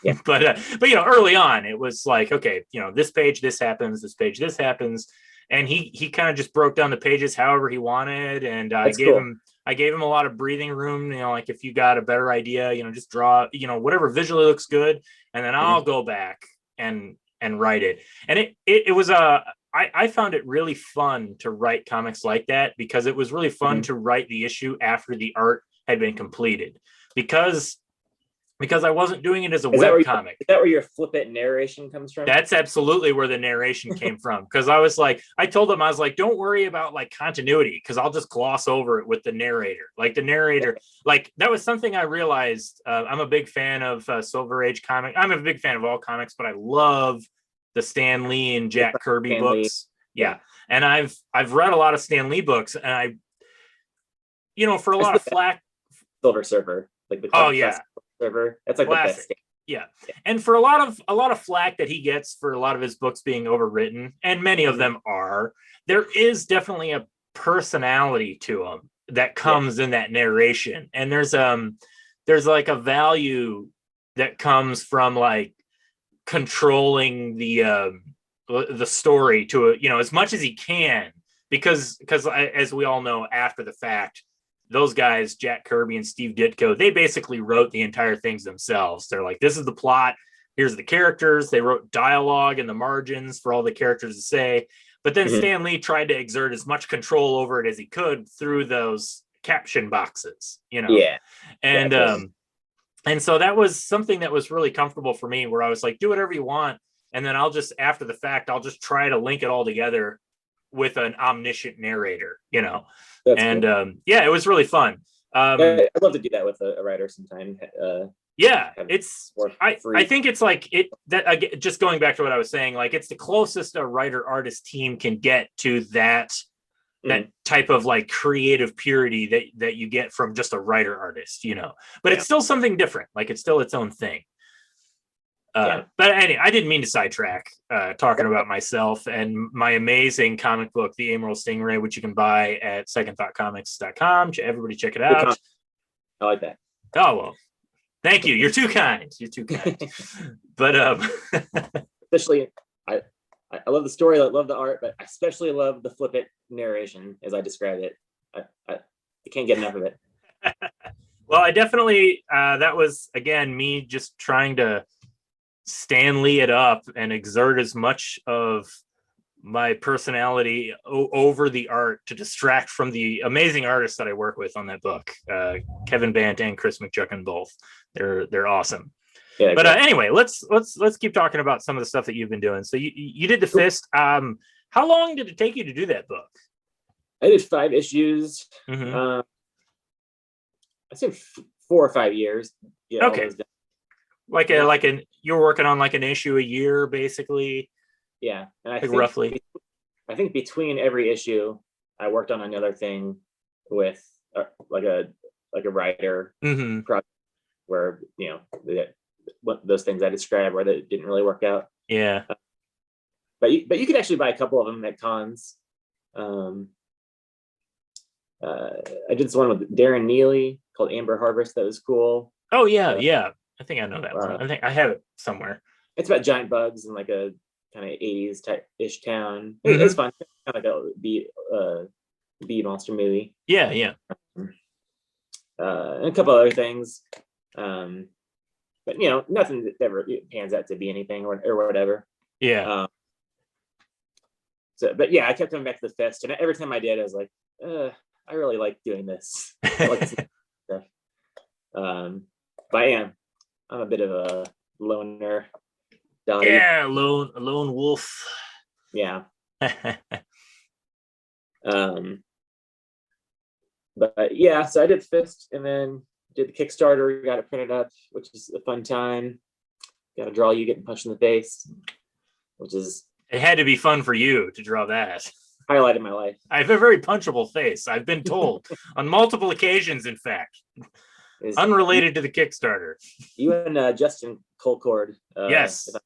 Yeah. But early on, it was like, okay, this page, this happens, this page, this happens, and he kind of just broke down the pages however he wanted, and I gave him a lot of breathing room. Like if you got a better idea, just draw, whatever visually looks good, and then I'll go back and write it. And it was I found it really fun to write comics like that, because it was really fun to write the issue after the art had been completed, because I wasn't doing it as a web comic. Is that where your flip it narration comes from? That's absolutely where the narration came from. Because I was like, I told them, I was like, don't worry about like continuity, because I'll just gloss over it with the narrator. Like the narrator, like that was something I realized. I'm a big fan of Silver Age comic. I'm a big fan of all comics, but I love the Stan Lee and Jack Kirby books. Yeah. And I've read a lot of Stan Lee books, and I for a lot of flack. Silver Surfer, like the Surfer. That's like classic. The best. Yeah. And for a lot of flack that he gets for a lot of his books being overwritten, and many of them are, there is definitely a personality to him that comes in that narration. And there's like a value that comes from like controlling the story to as much as he can, because as we all know, after the fact, those guys, Jack Kirby and Steve Ditko, they basically wrote the entire things themselves. They're like, this is the plot, here's the characters. They wrote dialogue in the margins for all the characters to say. But then Stan Lee tried to exert as much control over it as he could through those caption boxes, Yeah. And so that was something that was really comfortable for me, where I was like, do whatever you want. And then I'll just, after the fact, I'll just try to link it all together with an omniscient narrator, That's and cool. it was really fun. I'd love to do that with a writer sometime. I think it's like it that just going back to what I was saying, like it's the closest a writer artist team can get to that type of like creative purity that you get from just a writer artist, but it's still something different. Like it's still its own thing. But anyway, I didn't mean to sidetrack talking about myself and my amazing comic book, The Emerald Stingray, which you can buy at secondthoughtcomics.com. Everybody check it out. I like that. Oh, well, thank you. You're too kind. But especially, I love the story. I love the art, but I especially love the flip it narration as I described it. I can't get enough of it. Well, I definitely, that was, again, me just trying to Stan Lee it up and exert as much of my personality over the art to distract from the amazing artists that I work with on that book, Kevin Bant and Chris McJuckin both. They're awesome. Yeah, but anyway, let's keep talking about some of the stuff that you've been doing. So you did the Fist. How long did it take you to do that book? I did 5 issues. I said 4 or 5 years. Yeah. Okay. You're working on like an issue a year, basically. Yeah, and I think roughly. I think between every issue, I worked on another thing with like a writer project where those things I described where that didn't really work out. Yeah, but you could actually buy a couple of them at cons. I did this one with Darren Neely called Amber Harvest. That was cool. Oh yeah. I think I know that one. I think I have it somewhere. It's about giant bugs in like a kind of 80s type-ish town. It's fun. Kind of like a bee monster movie. Yeah. And a couple other things. But nothing that ever pans out to be anything or whatever. Yeah. But yeah, I kept coming back to the Fist, and every time I did, I was like, I really like doing this. I like this stuff. But I'm a bit of a loner. Dottie. Yeah, a lone wolf. Yeah. But yeah, so I did Fist, and then did the Kickstarter. Got it printed up, which is a fun time. Got to draw you getting punched in the face, which is. It had to be fun for you to draw that. Highlight of my life. I have a very punchable face. I've been told on multiple occasions, in fact. Unrelated to the Kickstarter. You and Justin Colcord. Yes. If I'm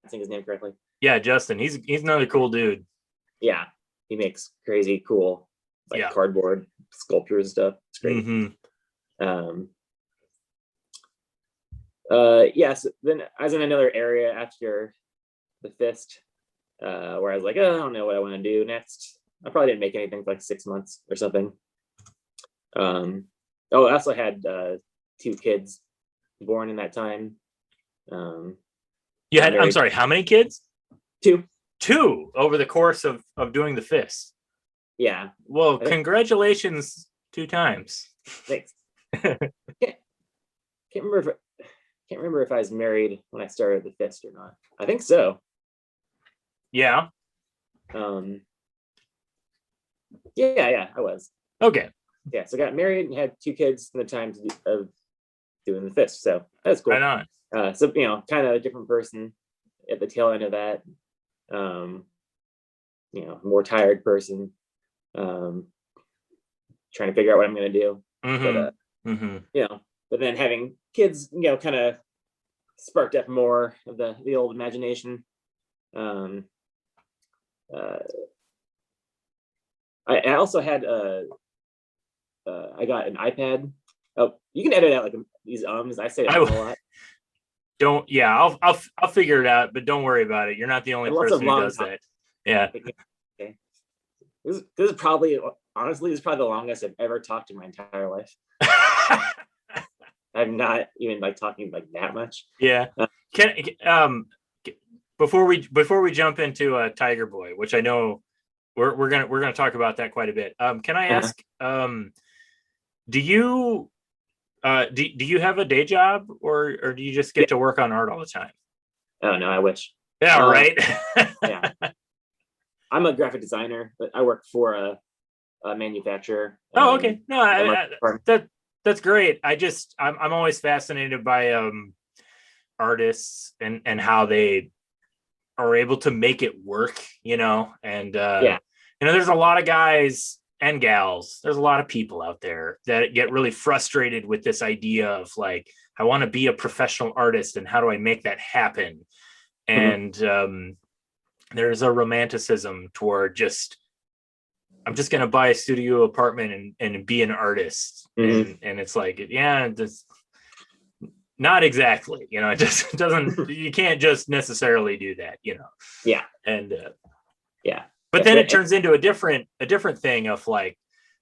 saying his name correctly. Yeah, Justin. He's another cool dude. Yeah. He makes crazy cool cardboard sculptures and stuff. It's great. Yes. Then I was in another area after the Fist, where I was like, oh, I don't know what I want to do next. I probably didn't make anything for like 6 months or something. I also had 2 kids born in that time. You had, I'm sorry, how many kids? 2. 2 over the course of doing the Fist. Yeah. Well, congratulations 2 times. Thanks. Can't remember if I was married when I started the Fist or not. I think so. Yeah. Yeah, I was. Okay. Yeah, so I got married and had 2 kids in the time of doing the Fist. So that's cool. Right on. So kind of a different person at the tail end of that. More tired person. Trying to figure out what I'm going to do. Mm-hmm. But but then having kids, kind of sparked up more of the old imagination. I also had I got an iPad. Oh, you can edit out like these I say a lot. Don't. Yeah, I'll figure it out, but don't worry about it. You're not the only person who does that. Yeah. Okay. This is probably, honestly, this is probably the longest I've ever talked in my entire life. I'm not even like talking like that much. Yeah. Before we jump into Tiger Boy, which I know we're gonna talk about that quite a bit. Can I ask? Do you have a day job, or do you just get to work on art all the time? Oh no, I wish. Yeah, right. Yeah. I'm a graphic designer, but I work for a manufacturer. Oh, okay. No, that's great. I'm always fascinated by artists and how they are able to make it work, and there's a lot of guys and gals, there's a lot of people out there that get really frustrated with this idea of like, I want to be a professional artist and how do I make that happen? And there's a romanticism toward I'm just going to buy a studio apartment and be an artist. And it's like, yeah, not exactly, it just doesn't, you can't just necessarily do that, Yeah. And yeah. But then it turns into a different thing of like,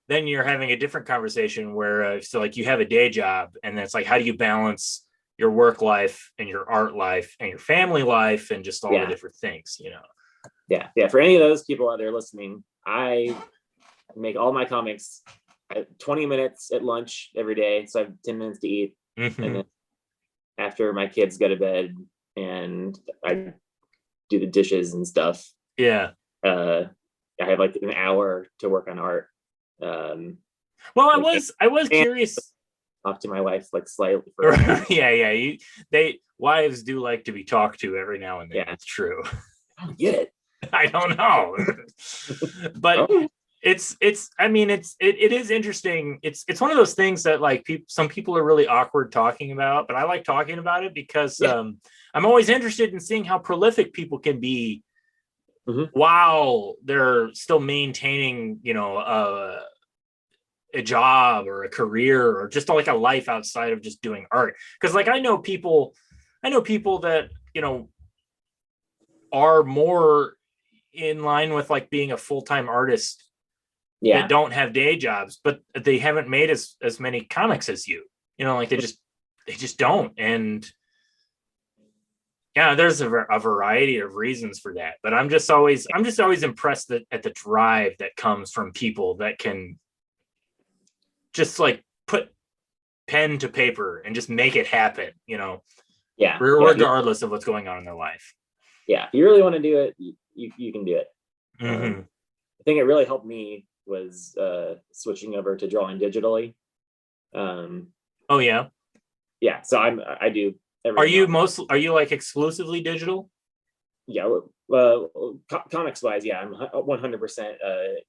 then you're having a different conversation where so like you have a day job and it's like, how do you balance your work life and your art life and your family life and just all the different things, Yeah. For any of those people out there listening, I make all my comics at 20 minutes at lunch every day. So I have 10 minutes to eat. And then after my kids go to bed and I do the dishes and stuff. Yeah. I have like an hour to work on art. Well, I was curious. Talk to my wife like slightly. Wives do like to be talked to every now and then. Yeah, it's true. I don't get it. I don't know, but it is interesting. It's one of those things that like some people are really awkward talking about, but I like talking about it because I'm always interested in seeing how prolific people can be. While they're still maintaining, a job or a career or just like a life outside of just doing art. Because like I know people that are more in line with like being a full-time artist that don't have day jobs, but they haven't made as many comics as you. Like they just don't. And yeah, there's a variety of reasons for that, but I'm just always impressed at the drive that comes from people that can just like put pen to paper and just make it happen, regardless of what's going on in their life. Yeah, if you really want to do it, you can do it. I think it really helped me was switching over to drawing digitally. Oh yeah. Yeah, so I do. Are you like exclusively digital? Yeah, comics wise, yeah, I'm 100%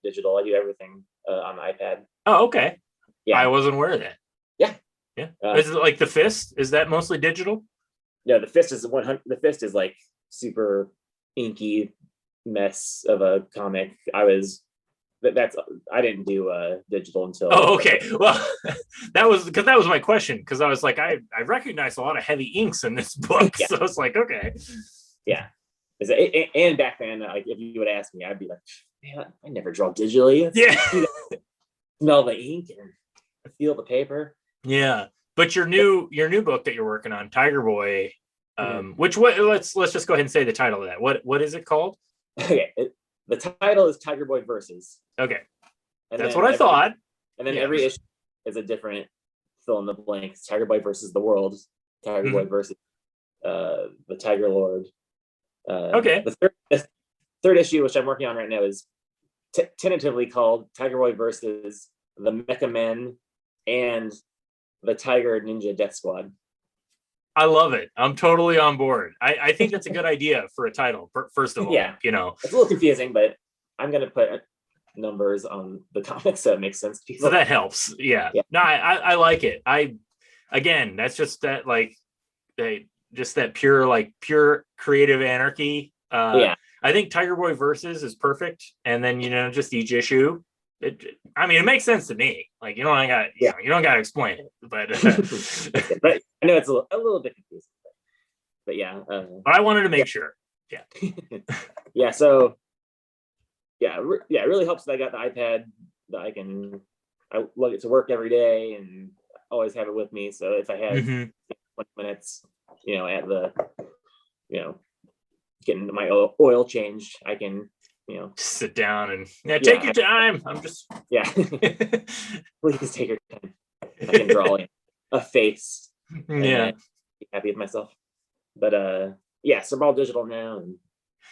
digital. I do everything on the iPad. Oh, okay. Yeah, I wasn't aware of that. Yeah. Is it like the Fist? Is that mostly digital? No, the Fist is 100. The Fist is like super inky mess of a comic. that's I didn't do digital until. Oh, okay. Well, that was my question, because I was like, I recognize a lot of heavy inks in this book, yeah. So I was like, okay, yeah. And back then, like if you would ask me, I'd be like, man, I never draw digitally. Yeah. Smell the ink and feel the paper. Yeah, but your new book that you're working on, Tiger Boy, let's just go ahead and say the title of that. What is it called? Okay, the title is Tiger Boy Versus. Okay, and that's what I thought. And then every issue is a different fill in the blanks. Tiger Boy versus the world. Tiger Boy versus the Tiger Lord. Okay. The third issue, which I'm working on right now, is tentatively called Tiger Boy versus the Mecha Men and the Tiger Ninja Death Squad. I love it. I'm totally on board. I think that's a good idea for a title. First of all, yeah, you know, it's a little confusing, but I'm gonna put numbers on the comics so it makes sense to people. So that helps. Yeah. No, I like it. Again, that's just that that pure creative anarchy. Yeah. I think Tiger Boy Versus is perfect, and then just each issue. It makes sense to me. Like you don't got to explain it, but but I know it's a little bit confusing. But yeah. But I wanted to make sure. Yeah. Yeah. So. Yeah, it really helps that I got the iPad that I lug it to work every day and always have it with me. So if I have 20 minutes, at the, getting my oil changed, I can, sit down and take your time. I'm just please take your time. I can draw a face. Yeah, be happy with myself. But so we're all digital now. And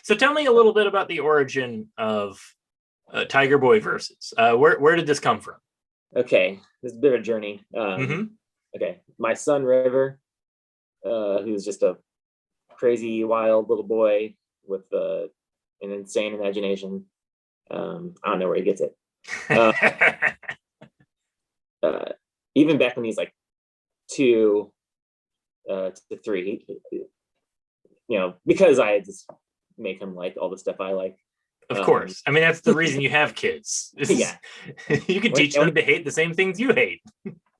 so tell me a little bit about the origin of Tiger Boy Versus. Where did this come from? Okay, this is a bit of a journey. Okay, my son River, who's just a crazy, wild little boy with an insane imagination. I don't know where he gets it. Even back when he's like 2 to 3, because I just make him like all the stuff I like. Of course. That's the reason you have kids. Yeah. You can teach them to hate the same things you hate.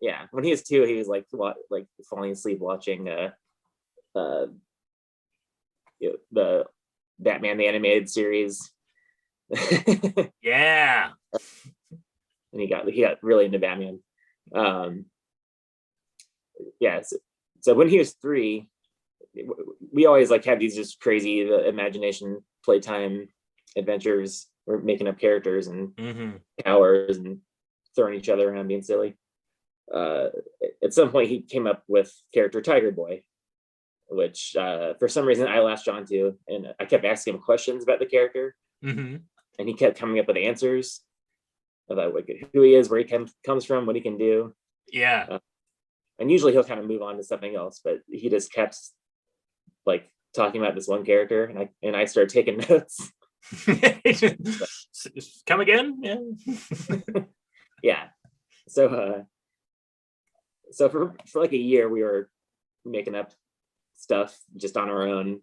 Yeah. When he was 2, he was like falling asleep watching the Batman the Animated Series. Yeah. And he got really into Batman. So when he was 3, we always had these just crazy imagination playtime adventures. We're making up characters and powers and throwing each other around, being silly. At some point, he came up with character Tiger Boy, which for some reason I latched onto, and I kept asking him questions about the character, and he kept coming up with answers about who he is, where he comes from, what he can do. Yeah. And usually he'll kind of move on to something else, but he just kept talking about this one character, and I started taking notes. Come again? Yeah. Yeah. So for like a year we were making up stuff just on our own,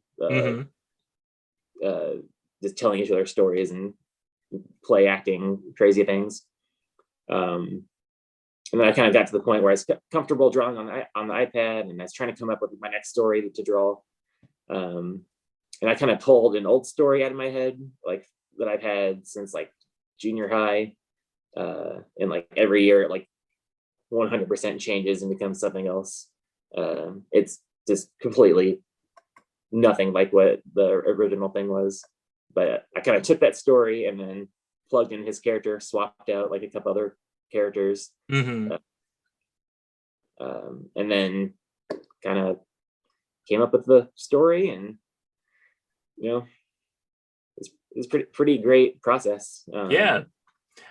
just telling each other stories and play acting crazy things. And then I kind of got to the point where I was comfortable drawing on the iPad, and I was trying to come up with my next story to draw. And I kind of pulled an old story out of my head, that I've had since junior high. And every year it 100% changes and becomes something else. It's just completely nothing like what the original thing was. But I kind of took that story and then plugged in his character, swapped out a couple other characters, and then kind of came up with the story, and it's pretty great process. Yeah.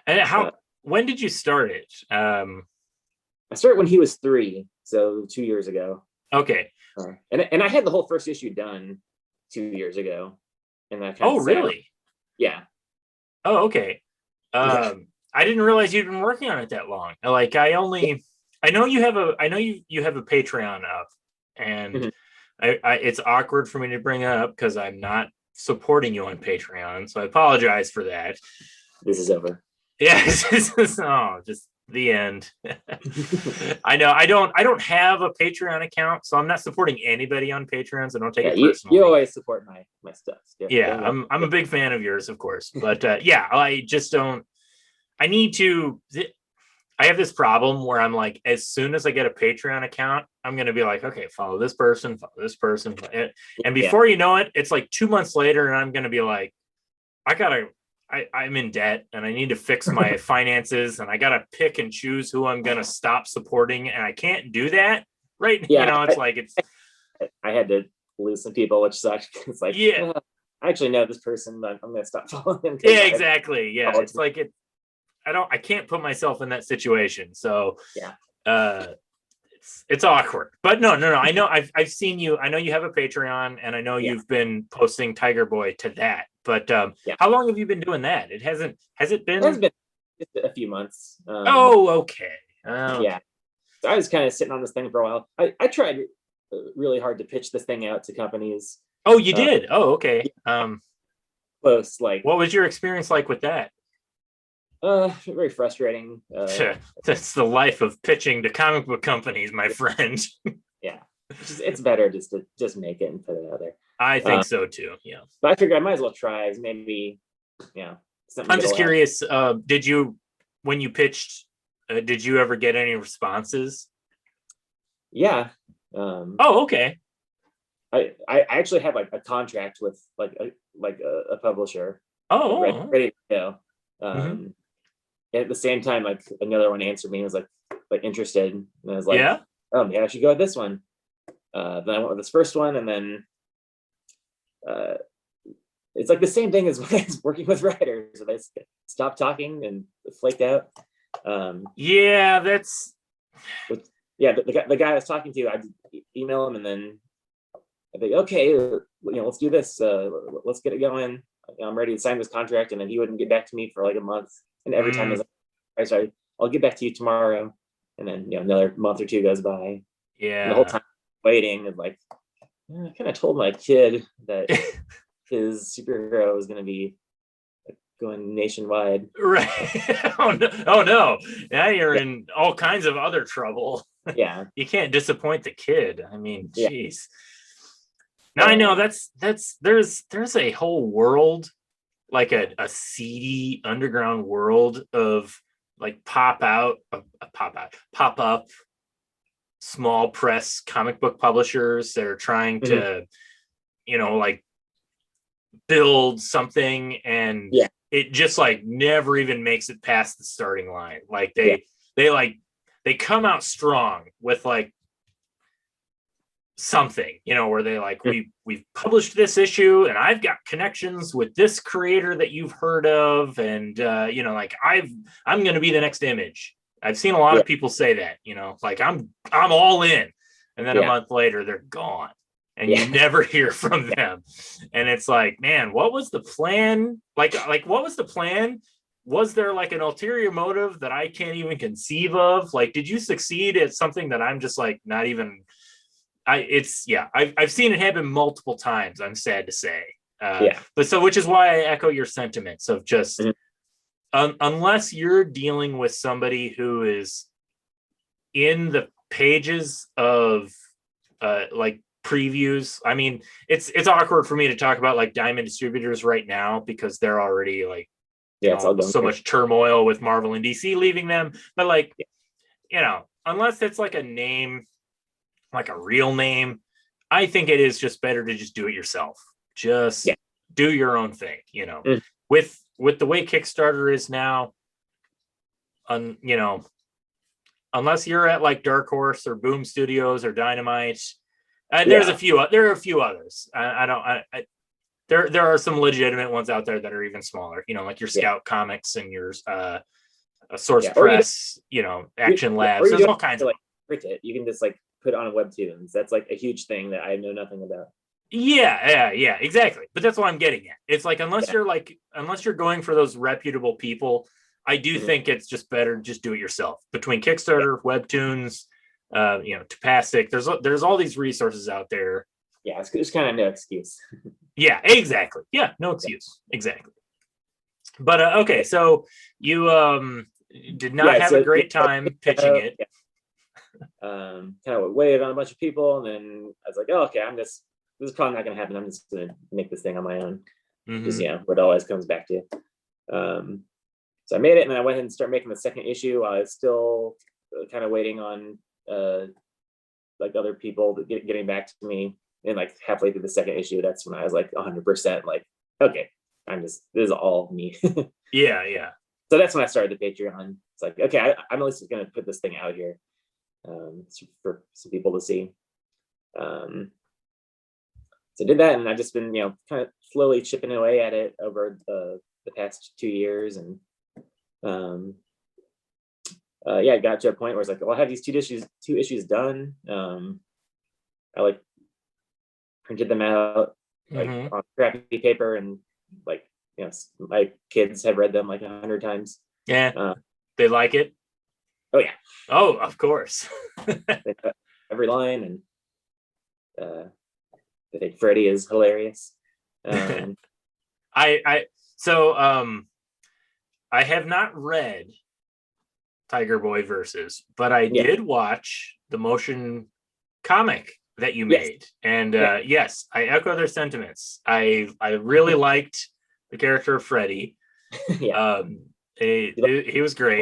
And when did you start it? I started when he was 3, so 2 years ago. Okay. And I had the whole first issue done 2 years ago, and that kind of really? Yeah. Oh, okay. I didn't realize you'd been working on it that long. I know you have a Patreon up, and it's awkward for me to bring it up because I'm not supporting you on Patreon, so I apologize for that. This is over. Yeah. Oh, just the end. I know. I don't have a Patreon account, so I'm not supporting anybody on Patreon. So don't take it personally. You always support my stuff. Yeah, I'm a big fan of yours, of course. But yeah, I just don't. I need to. I have this problem where I'm like, as soon as I get a Patreon account, I'm going to be like, okay, follow this person. And before you know it, it's like 2 months later, and I'm going to be like, I'm in debt and I need to fix my finances, and I got to pick and choose who I'm going to stop supporting. And I can't do that. Right. Yeah. It's I had to lose some people, which sucks. It's like, yeah, I actually know this person, but I'm going to stop following him. Yeah, exactly. Yeah. It's like I can't put myself in that situation. So it's awkward. But no. I know I've seen you. I know you have a Patreon, and I know you've been posting Tiger Boy to that. But how long have you been doing that? Has it been? It's been just a few months. Okay. Yeah. So I was kind of sitting on this thing for a while. I tried really hard to pitch this thing out to companies. Oh, you did? Oh, okay. Close. Like, what was your experience like with that? Very frustrating. That's the life of pitching to comic book companies, my friend. Yeah, it's better just to just make it and put it out there. I think so too. Yeah, but I figured I might as well try. Maybe, I'm just curious. Did you, when you pitched, did you ever get any responses? Yeah. Okay. I actually have like a contract with like a publisher. Ready to go. At the same time, like another one answered me and was like interested, and I was like, oh yeah, I should go with this one. Then I went with this first one, and then it's like the same thing as when I was working with writers. So they stopped talking and flaked out. That's the guy I was talking to, I'd email him, and then I'd be okay, let's do this. Let's get it going. I'm ready to sign this contract, and then he wouldn't get back to me for like a month. And every time I was like, sorry, I'll get back to you tomorrow. And then another month or two goes by. Yeah. And the whole time waiting, and like, I kind of told my kid that his superhero was going to be going nationwide. Right. Oh no. Now you're in all kinds of other trouble. Yeah. You can't disappoint the kid. I mean, geez. Now I know there's a whole world, like a seedy underground world of like pop up small press comic book publishers that are trying to, like build something, and it just like never even makes it past the starting line. Like they come out strong with like something, where they like, we've published this issue, and I've got connections with this creator that you've heard of, and like I'm going to be the next Image. I've seen a lot of people say that, like I'm all in, and then a month later they're gone, and you never hear from them. And it's like, man, what was the plan? Like what was the plan? Was there like an ulterior motive that I can't even conceive of? Like, did you succeed at something that I'm just like not even? I've seen it happen multiple times, I'm sad to say. But so, which is why I echo your sentiments of just, unless you're dealing with somebody who is in the pages of like previews. I mean, it's awkward for me to talk about like Diamond Distributors right now, because they're already like, so much turmoil with Marvel and DC leaving them. But like, unless it's like a name, like a real name, I think it is just better to just do it yourself. Just do your own thing, with the way Kickstarter is now. Unless you're at like Dark Horse or Boom Studios or Dynamite, there are a few others. There are some legitimate ones out there that are even smaller, like your Scout Comics and your Source Press, Action Labs. There's all kinds of like print it. You can just like put on a webtoons. That's like a huge thing that I know nothing about. Yeah, exactly. But that's what I'm getting at. It's like, unless you're going for those reputable people, I do think it's just better just do it yourself. Between Kickstarter, webtoons, Tapastic, there's all these resources out there. Yeah, there's kind of no excuse. Yeah, exactly. Yeah, no excuse. Exactly. But okay, so you did not have a great time pitching it. Kind of waited on a bunch of people, and then I was like, oh, okay, this is probably not going to happen. I'm just going to make this thing on my own. Because what it always comes back to. So I made it, and then I went ahead and started making the second issue. I was still kind of waiting on like other people getting back to me, and like halfway through the second issue, that's when I was like 100% like, okay, this is all me. Yeah. So that's when I started the Patreon. It's like, okay, I'm at least going to put this thing out here for some people to see. So I did that, and I've just been, kind of slowly chipping away at it over the past 2 years, and I got to a point where it's like, well, I have these two issues done. I like printed them out like on crappy paper, and like, my kids have read them like 100 times. Yeah, they like it. Oh yeah. Oh, of course. They cut every line, and I think Freddie is hilarious. I have not read Tiger Boy Versus, but I did watch the motion comic that you made. And yes, I echo their sentiments. I really liked the character of Freddie. He was great.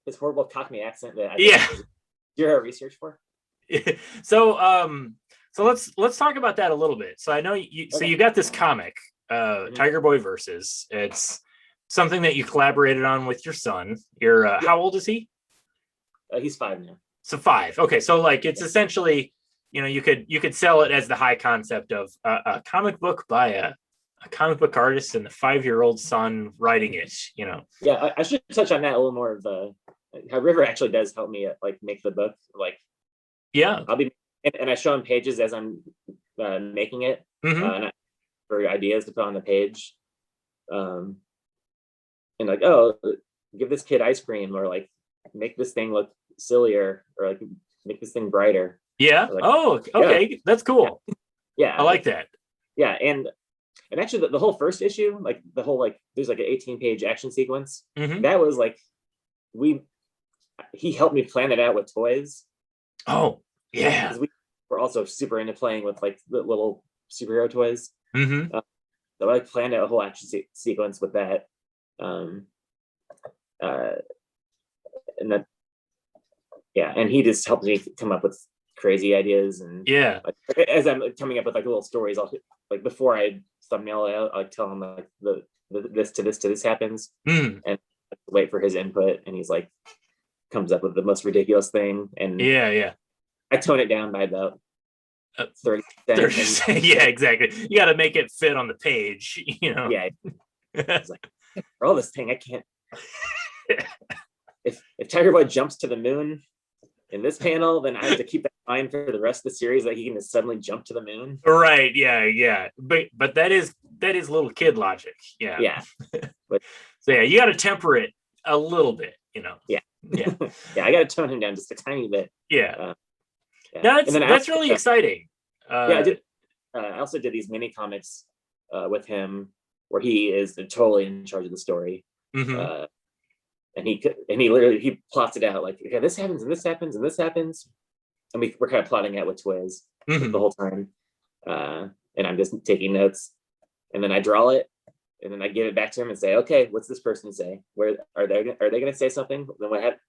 His horrible Cockney accent that you're research for. So let's talk about that a little bit. So I know you got this comic, Tiger Boy Versus. It's something that you collaborated on with your son. How old is he? He's 5 now. So 5. Okay, so like it's essentially, you could sell it as the high concept of a comic book by a comic book artist and the 5-year-old son writing it. Yeah, I should touch on that a little more of how River actually does help me like make the book. Like, yeah, I'll be and I show him pages as I'm making it, and for ideas to put on the page, and like, oh, give this kid ice cream, or like make this thing look sillier, or like make this thing brighter. Yeah. Like, oh, okay, that's cool. Yeah, I like that. Yeah, and actually the whole first issue, like the whole there's like an 18-page action sequence. That was like he helped me plan it out with toys. Oh, yeah. We were also super into playing with like the little superhero toys. So I planned out a whole action sequence with that. And that, and he just helped me come up with crazy ideas. And as I'm coming up with like little stories, I'll like, before I thumbnail it out, I'll tell him like this to this happens, and wait for his input, and he's like comes up with the most ridiculous thing, and I tone it down by about 30%. Yeah, exactly. You got to make it fit on the page, Yeah. It's like, for all this thing, I can't. If Tiger Boy jumps to the moon in this panel, then I have to keep that in mind for the rest of the series, that he can just suddenly jump to the moon. Right. Yeah. But that is little kid logic. Yeah. But so you got to temper it a little bit, Yeah. I got to tone him down just a tiny bit. Yeah. No, that's really exciting. I did. I also did these mini comics with him, where he is totally in charge of the story, and he literally plots it out like, okay, this happens and this happens and this happens, and we're kind of plotting out with Twiz the whole time, and I'm just taking notes, and then I draw it, and then I give it back to him and say, okay, what's this person say? Where are they going to say something? Then what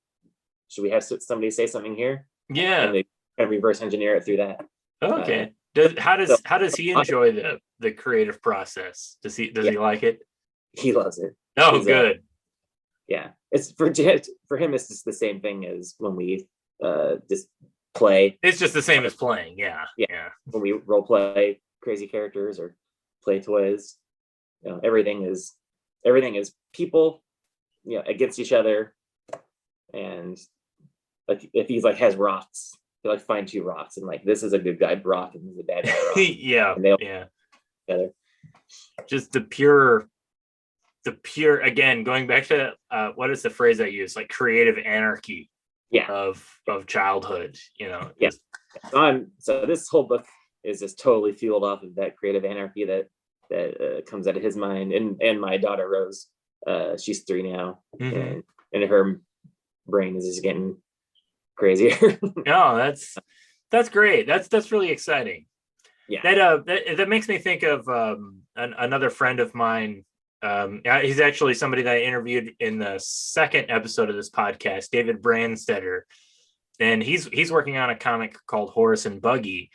should we have somebody say something here? Yeah. And they kind of reverse engineer it through that. Okay. How does he enjoy the creative process? Does he like it? He loves it. Oh, he's good. It's for him. It's just the same thing as when we just play. It's just the same as playing. Yeah. When we role play crazy characters or play toys, everything is people, against each other, and like if he's like has rocks, they like find 2 rocks, and like this is a good guy rock and this is a bad guy rock. And they all together. Just the pure again, going back to what is the phrase I use, like creative anarchy of childhood, So this whole book is just totally fueled off of that creative anarchy that comes out of his mind, and my daughter Rose she's 3 now, and her brain is just getting crazier. Oh, that's great. That's really exciting. Yeah. That makes me think of another friend of mine. He's actually somebody that I interviewed in the second episode of this podcast, David Brandstetter, and he's working on a comic called Horace and Buggy,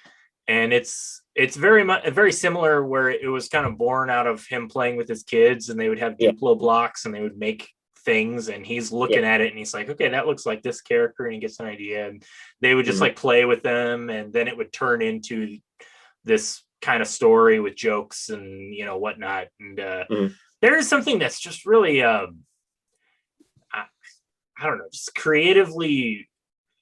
and it's very similar, where it was kind of born out of him playing with his kids, and they would have Duplo blocks and they would make things, and he's looking at it and he's like, okay, that looks like this character, and he gets an idea, and they would just like play with them, and then it would turn into this kind of story with jokes and whatnot. And there is something that's just really I don't know, just creatively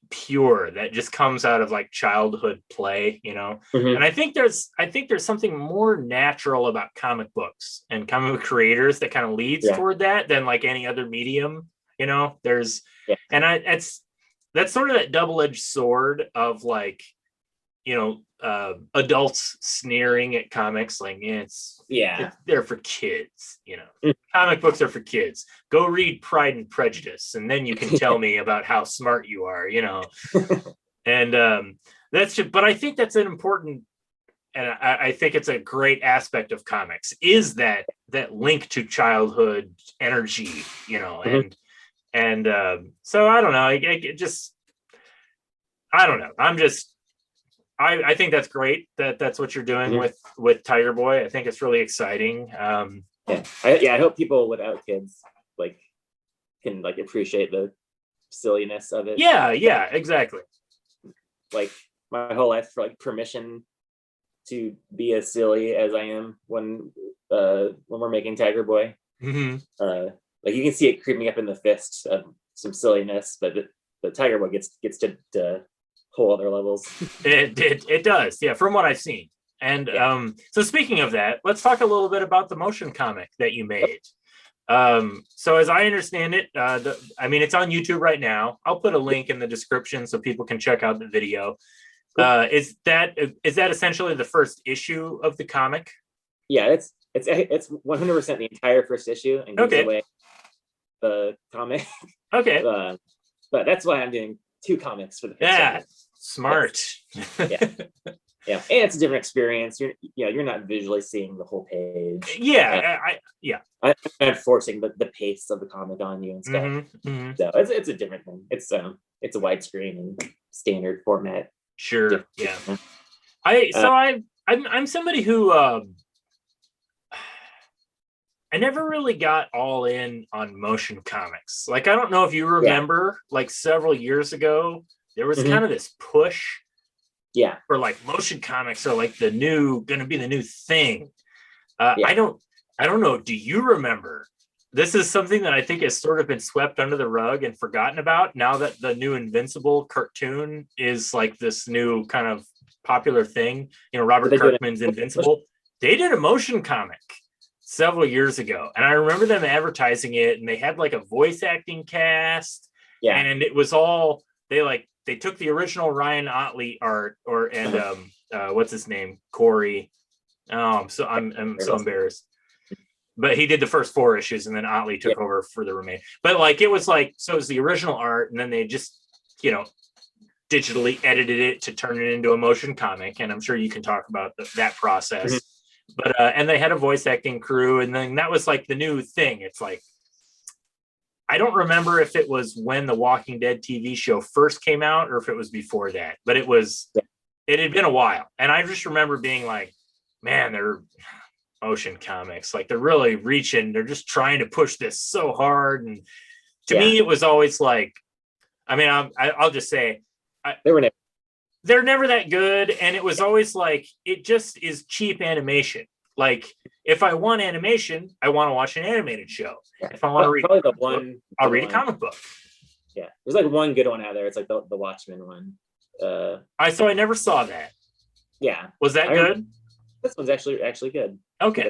pure, that just comes out of like childhood play, and I think there's something more natural about comic books and comic book creators that kind of leads toward that than like any other medium. There's and that's sort of that double-edged sword of like adults sneering at comics, like it's they're for kids. Comic books are for kids. Go read Pride and Prejudice, and then you can tell me about how smart you are. And that's just, but I think that's an important, and I think it's a great aspect of comics, is that link to childhood energy. And so I don't know. I don't know. I think that's great that's what you're doing with Tiger Boy. I think it's really exciting. I hope people without kids like can like appreciate the silliness of it. Yeah, exactly. Like my whole life for like permission to be as silly as I am when we're making Tiger Boy. Like you can see it creeping up in the fist of some silliness, but the Tiger Boy gets to whole other levels. It does, from what I've seen. And so speaking of that, let's talk a little bit about the motion comic that you made. So as I understand it, it's on YouTube right now. I'll put a link in the description so people can check out the video. Is that essentially the first issue of the comic? Yeah, it's 100% the entire first issue, and gives away the comic. Okay. But that's why I'm doing 2 comics for the Kickstarter. Smart. And it's a different experience. You're not visually seeing the whole page. I'm forcing the pace of the comic on you and stuff. So it's a different thing. It's a widescreen and standard format. Sure. I'm somebody who I never really got all in on motion comics. Like, I don't know if you remember, like several years ago, there was kind of this push for like motion comics are like gonna be the new thing. I don't know. Do you remember? This is something that I think has sort of been swept under the rug and forgotten about now that the new Invincible cartoon is like this new kind of popular thing. Robert Kirkman's Invincible. They did a motion comic several years ago, and I remember them advertising it, and they had like a voice acting cast, and it was all they took the original Ryan Otley art and what's his name, Corey. I'm so embarrassed, but he did the first 4 issues, and then Otley took over for the remaining. But like it was the original art, and then they just digitally edited it to turn it into a motion comic, and I'm sure you can talk about that process. But and they had a voice acting crew, and then that was like the new thing. It's like, I don't remember if it was when the Walking Dead TV show first came out or if it was before that, but it had been a while. And I just remember being like, man, they're motion comics. Like, they're really reaching, they're just trying to push this so hard. And to me, it was always like, I'll just say, they're never that good. And it was always like, it just is cheap animation. Like, if I want animation, I want to watch an animated show. If I want to read, I'll read a comic book. Yeah, there's like one good one out there. It's like the Watchmen one. I never saw that. Yeah, was that good? This one's actually good. Okay,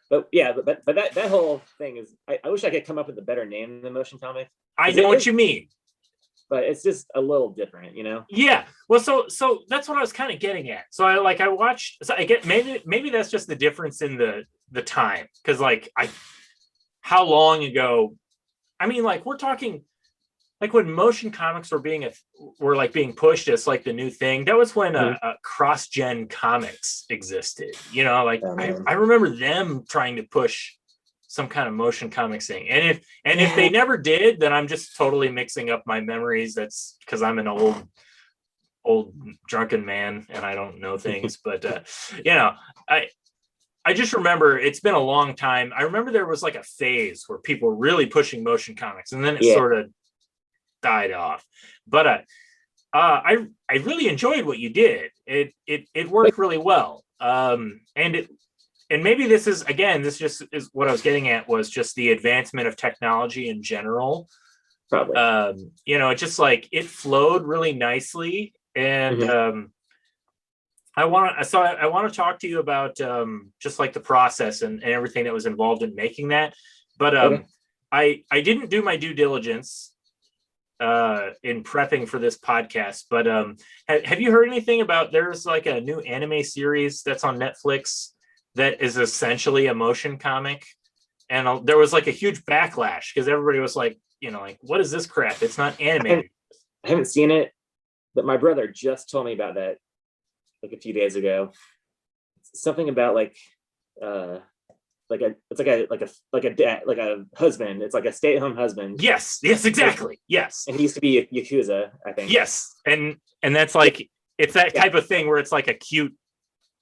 but that whole thing is. I wish I could come up with a better name than motion comic. I know what you mean. But it's just a little different, Yeah. Well, so that's what I was kind of getting at. So I watched. So I get maybe that's just the difference in the time, because like how long ago. I mean, like we're talking like when motion comics were being pushed as like the new thing. That was when cross-gen comics existed. You know, like I remember them trying to push some kind of motion comics thing. And if they never did, then I'm just totally mixing up my memories. That's because I'm an old drunken man and I don't know things. But you know, I just remember it's been a long time. I remember there was like a phase where people were really pushing motion comics, and then it sort of died off. But I really enjoyed what you did. It worked really well. And maybe this is just is what I was getting at, was just the advancement of technology in general. Probably. You know, it just like it flowed really nicely. And I want to talk to you about just like the process and everything that was involved in making that. But I didn't do my due diligence in prepping for this podcast. But have you heard anything about, there's like a new anime series that's on Netflix that is essentially a motion comic, and there was like a huge backlash because everybody was like, you know, like, what is this crap? It's not animated. I haven't seen it, but my brother just told me about that like a few days ago. Something about like a dad, like a husband. It's like a stay-at-home husband. Yes, exactly. Yes. And he used to be a Yakuza, I think. Yes. And that's like, it's that type of thing where it's like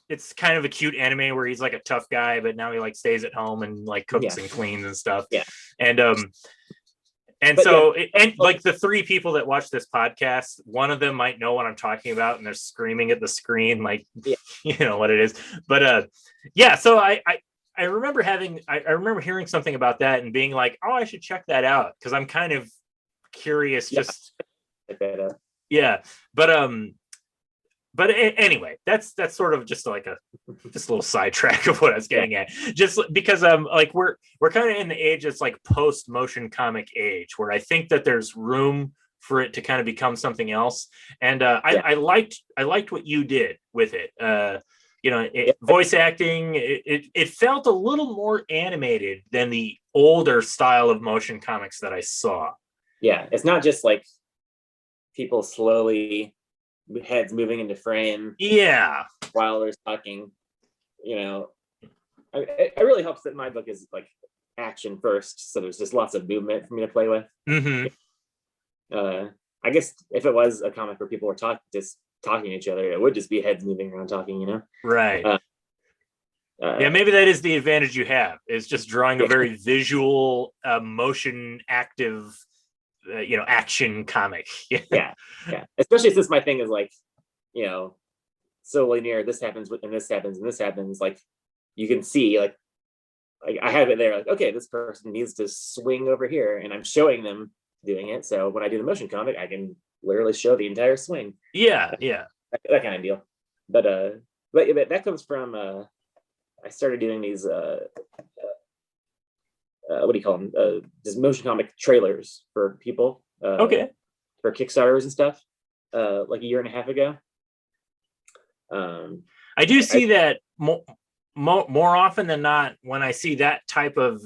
it's kind of a cute anime where he's like a tough guy, but now he like stays at home and like cooks and cleans and stuff. Yeah. And like the three people that watch this podcast, one of them might know what I'm talking about, and they're screaming at the screen, like, you know what it is. But so I remember I remember hearing something about that and being like, oh, I should check that out because I'm kind of curious. But anyway, that's sort of just like a little sidetrack of what I was getting at. Just because like we're kind of in the age that's like post motion comic age, where I think that there's room for it to kind of become something else. And I liked what you did with it. You know, voice acting, it felt a little more animated than the older style of motion comics that I saw. Yeah, it's not just like people slowly, heads moving into frame. Yeah. While they're talking, you know, it really helps that my book is like action first, so there's just lots of movement for me to play with. I guess if it was a comic where people were talking to each other, it would just be heads moving around talking, you know? Right. Maybe that is the advantage you have, is just drawing a very visual, motion active, you know, action comic. Yeah. Especially since my thing is like, you know, so linear. This happens and this happens and this happens. Like you can see, like I have it there. Like, okay, this person needs to swing over here, and I'm showing them doing it. So when I do the motion comic, I can literally show the entire swing. Yeah. That kind of deal. But that comes from I started doing these what do you call them? Just motion comic trailers for people. For Kickstarters and stuff. Like a year and a half ago. I do see that more often than not when I see that type of,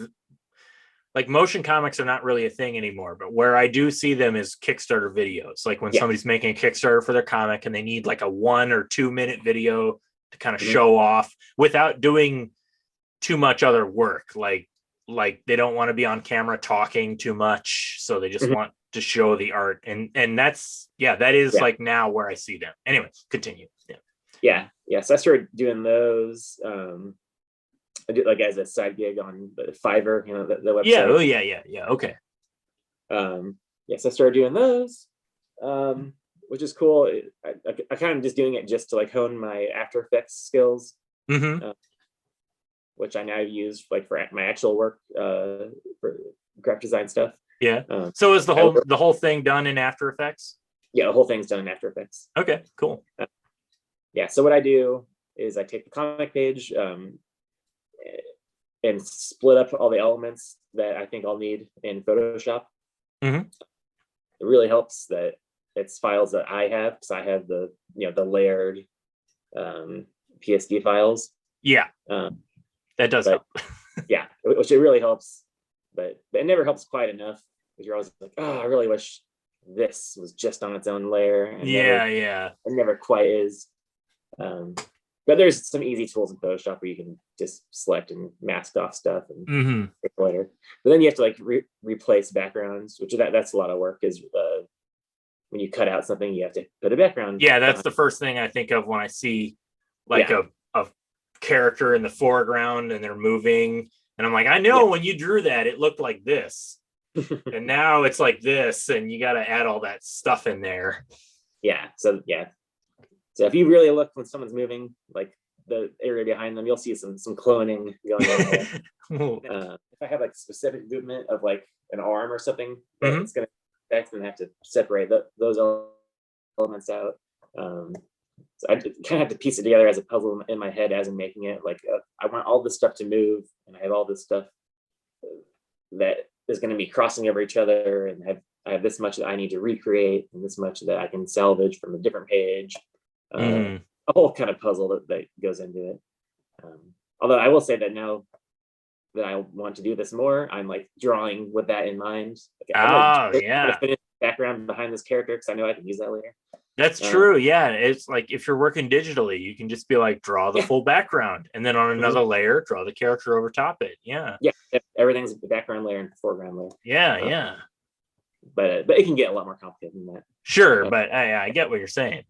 like, motion comics are not really a thing anymore, but where I do see them is Kickstarter videos. Like when somebody's making a Kickstarter for their comic and they need like a 1 or 2 minute video to kind of show off without doing too much other work. Like they don't want to be on camera talking too much, so they just want to show the art. And that's that is like now where I see them. Anyway, continue. So I started doing those. I do like as a side gig on Fiverr, you know, the website. Okay. So I started doing those, which is cool. I kind of just doing it just to like hone my After Effects skills, which I now use like for my actual work, for graphic design stuff. So is the whole thing done in After Effects? Yeah, the whole thing's done in After Effects. Okay, cool. So what I do is I take the comic page, and split up all the elements that I think I'll need in Photoshop. It really helps that it's files that I have, because I have the layered PSD files. That does help. Which it really helps but it never helps quite enough, because you're always like, oh, I really wish this was just on its own layer. And it never quite is. But there's some easy tools in Photoshop where you can just select and mask off stuff and later. But then you have to like replace backgrounds, which that's a lot of work. Is when you cut out something, you have to put a background. Yeah, that's the first thing I think of when I see like a character in the foreground and they're moving, and I'm like, I know when you drew that, it looked like this, and now it's like this, and you got to add all that stuff in there. So if you really look when someone's moving, like the area behind them, you'll see some cloning going on there. If I have like specific movement of like an arm or something, it's going to affect, and have to separate those elements out. So I kind of have to piece it together as a puzzle in my head as I'm making it. Like I want all this stuff to move, and I have all this stuff that is going to be crossing over each other, and I have this much that I need to recreate, and this much that I can salvage from a different page. A whole kind of puzzle that goes into it. Although I will say that now that I want to do this more, I'm like drawing with that in mind. I'm gonna finish the background behind this character because I know I can use that later. That's true. Yeah, it's like if you're working digitally, you can just be like, draw the full background, and then on another layer, draw the character over top it. Yeah, everything's the background layer and foreground layer. Yeah. But it can get a lot more complicated than that. Sure, but I get what you're saying.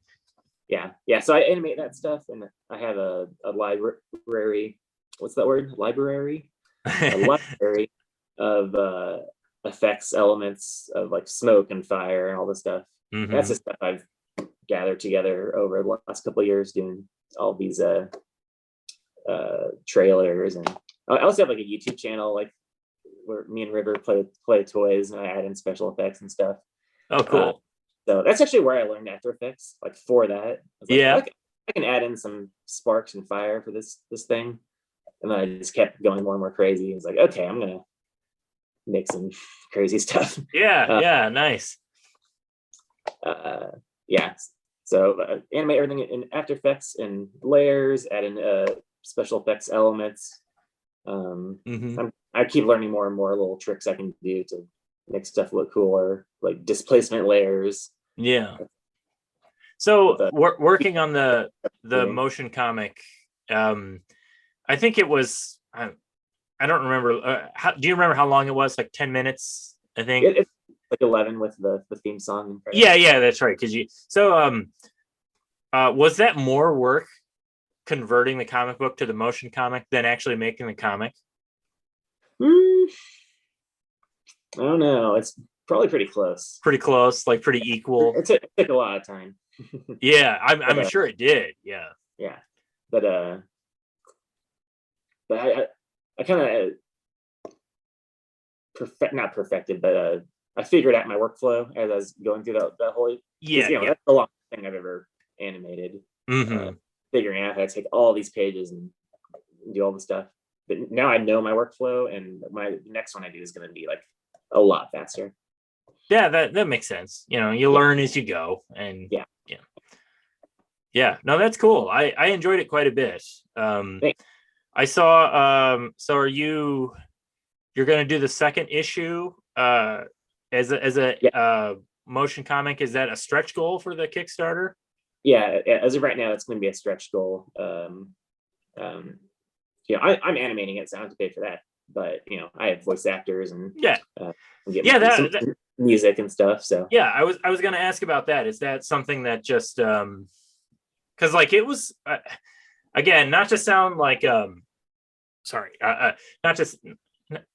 Yeah. So I animate that stuff, and I have a library. What's that word? Library. A library of effects elements of like smoke and fire and all this stuff. That's the stuff I've gathered together over the last couple of years doing all these trailers, and I also have like a YouTube channel like where me and River play toys, and I add in special effects and stuff. Oh, cool. So that's actually where I learned After Effects. Like for that, I can add in some sparks and fire for this thing, and then I just kept going more and more crazy. It's like, okay, I'm gonna make some crazy stuff. Nice. So animate everything in After Effects and layers, add in special effects elements. I keep learning more and more little tricks I can do to make stuff look cooler, like displacement layers. So working on the motion comic, I think it was, I don't remember. Do you remember how long it was? Like 10 minutes, I think. It's like 11 with the theme song. Yeah, that's right. Was that more work converting the comic book to the motion comic than actually making the comic? I don't know. It's probably pretty close. Like pretty equal. It took a lot of time. I'm sure it did. Yeah. But I kind of not perfected, but I figured out my workflow as I was going through that whole. That's the longest thing I've ever animated. Figuring out how to take all these pages and do all the stuff. But now I know my workflow, and my next one I do is going to be like a lot faster. Yeah, that makes sense. You learn as you go, and no, that's cool. I enjoyed it quite a bit. I saw. So you're going to do the second issue as a motion comic? Is that a stretch goal for the Kickstarter? Yeah, as of right now, it's going to be a stretch goal. I'm animating it, so I don't have to pay for that. But I have voice actors and music and stuff. So I was going to ask about that. Is that something that just because like it was again, not to sound like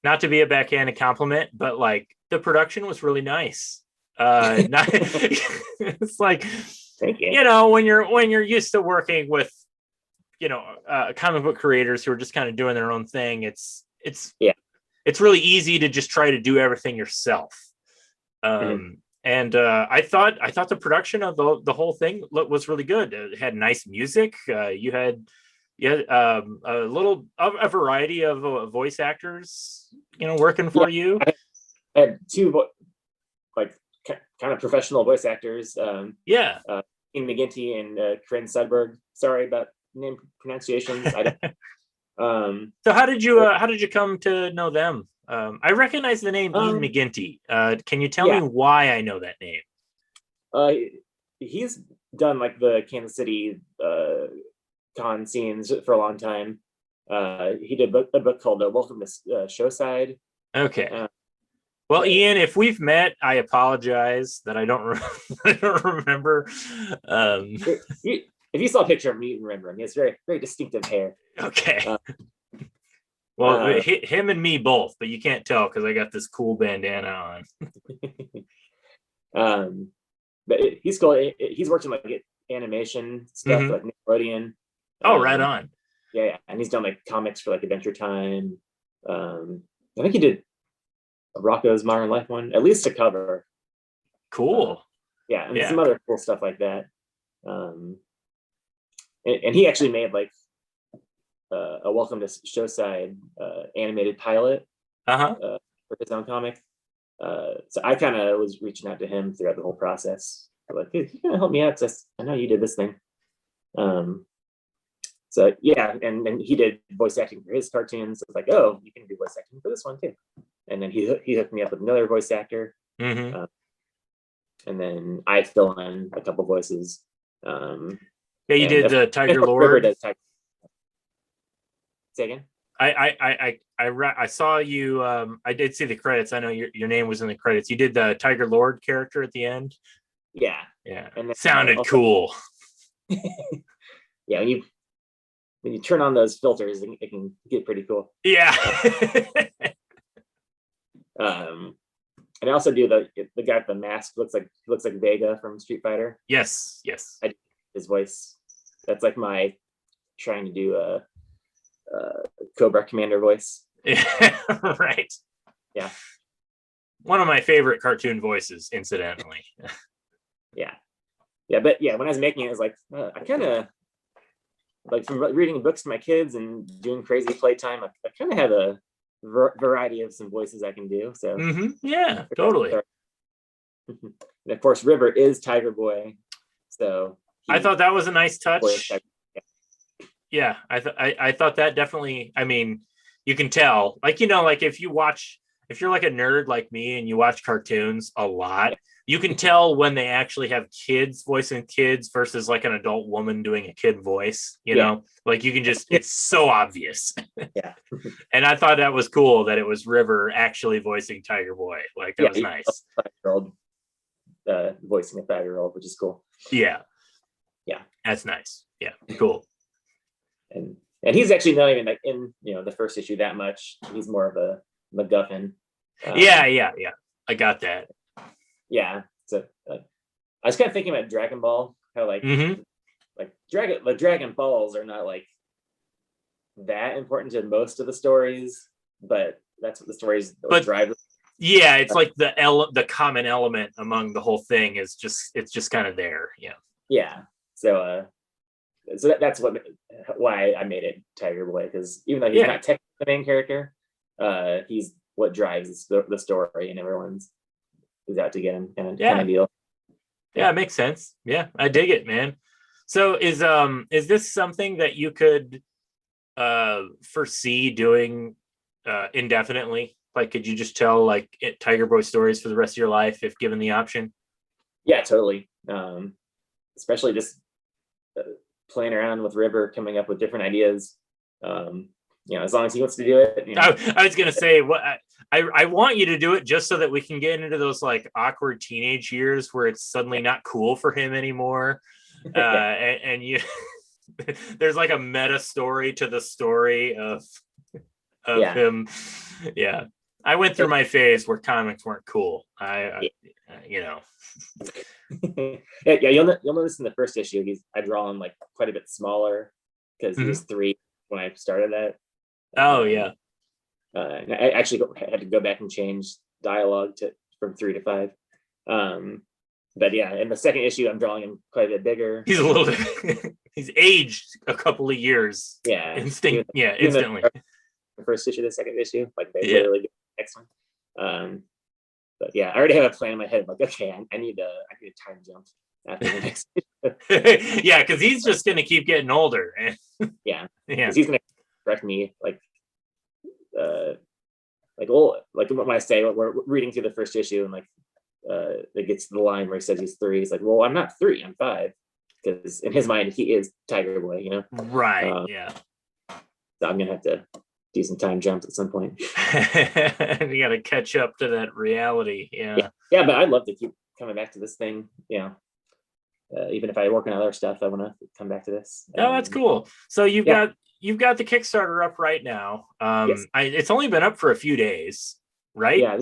not to be a backhanded compliment, but like the production was really nice. It's like, thank you. When you're used to working with comic book creators who are just kind of doing their own thing, it's really easy to just try to do everything yourself. And I thought the production of the whole thing was really good. It had nice music. You had a variety of voice actors, working for you. I had two kind of professional voice actors. Ian McGinty and Corinne Sudberg. Sorry about name pronunciations. So how did you come to know them? I recognize the name Ian McGinty. Can you tell me why I know that name? He's done like the Kansas City con scenes for a long time. He did a book called Welcome to Showside. Okay. Well, Ian, if we've met, I apologize that I don't remember. If you saw a picture of him, you remember him. He has very, very distinctive hair. Okay. Well, him and me both, but you can't tell because I got this cool bandana on. But he's cool. He's worked in like animation stuff, like Nickelodeon. Oh, right on. Yeah, and he's done like comics for like Adventure Time. I think he did Rocko's Modern Life one, at least a cover. Cool. And some other cool stuff like that. And he actually made like a Welcome to Showside animated pilot for his own comic. So I kind of was reaching out to him throughout the whole process. Like, hey, you gonna help me out? Cause I know you did this thing. So yeah, and he did voice acting for his cartoons. So it's like, oh, you can do voice acting for this one too. And then he hooked me up with another voice actor. And then I fill in a couple voices. You did the Tiger Lord. Say again. I saw you. I did see the credits. I know your name was in the credits. You did the Tiger Lord character at the end. Yeah. And it sounded cool. Yeah, when you turn on those filters, it can get pretty cool. Yeah. And I also do the guy with the mask looks like Vega from Street Fighter. Yes. I do his voice. That's like my trying to do a Cobra Commander voice. Yeah, right. Yeah. One of my favorite cartoon voices, incidentally. Yeah, but when I was making it, I was like, I kind of like from reading books to my kids and doing crazy playtime. I kind of have a variety of some voices I can do. So yeah, totally. And of course, River is Tiger Boy. So I thought that was a nice touch. Yeah, I thought that definitely. I mean, you can tell, like, like if you're like a nerd like me and you watch cartoons a lot, you can tell when they actually have kids voicing kids versus like an adult woman doing a kid voice. You know, like you can just, it's so obvious. Yeah. And I thought that was cool that it was River actually voicing Tiger Boy. Like that was nice. 5-year-old voicing a 5-year-old, which is cool. Yeah, that's nice. Yeah, cool. And he's actually not even like in the first issue that much. He's more of a MacGuffin. Yeah. I got that. Yeah. So I was kind of thinking about Dragon Ball, how like Dragon Balls are not like that important to most of the stories, but that's what the stories drive. Yeah, it's like the common element among the whole thing is just kind of there. Yeah. So that's why I made it Tiger Boy, because even though he's not technically the main character, he's what drives the story, and everyone's is out to get him kind of deal. Yeah, it makes sense. Yeah, I dig it, man. So is this something that you could foresee doing indefinitely? Like, could you just tell like Tiger Boy stories for the rest of your life if given the option? Yeah, totally. Especially just playing around with River, coming up with different ideas. As long as he wants to do it. I was gonna say, what I want you to do it just so that we can get into those like awkward teenage years where it's suddenly not cool for him anymore, and you there's like a meta story to the story of him. Yeah, I went through my phase where comics weren't cool. You'll notice in the first issue I draw him like quite a bit smaller because he was 3 when I started that. And I actually had to go back and change dialogue from 3 to 5. But yeah, in the second issue, I'm drawing him quite a bit bigger. He's a little bit. He's aged a couple of years. Yeah, instantly. The first issue, the second issue, like they literally do the next one. But yeah, I already have a plan in my head. Like, okay, I need a time jump after the next. Yeah, because he's just gonna keep getting older. Yeah. He's gonna correct me like like, well, like when I say we're reading through the first issue and like it gets to the line where he says he's 3, he's like, well, I'm not 3, I'm 5, because in his mind he is Tiger Boy, you know. Right. Yeah. So I'm gonna have to do some time jumps at some point. You got to catch up to that reality. Yeah. Yeah, but I'd love to keep coming back to this thing. Yeah. Even if I work on other stuff, I want to come back to this. Oh, that's cool. So you've got the Kickstarter up right now. Yes. It's only been up for a few days, right? Yeah.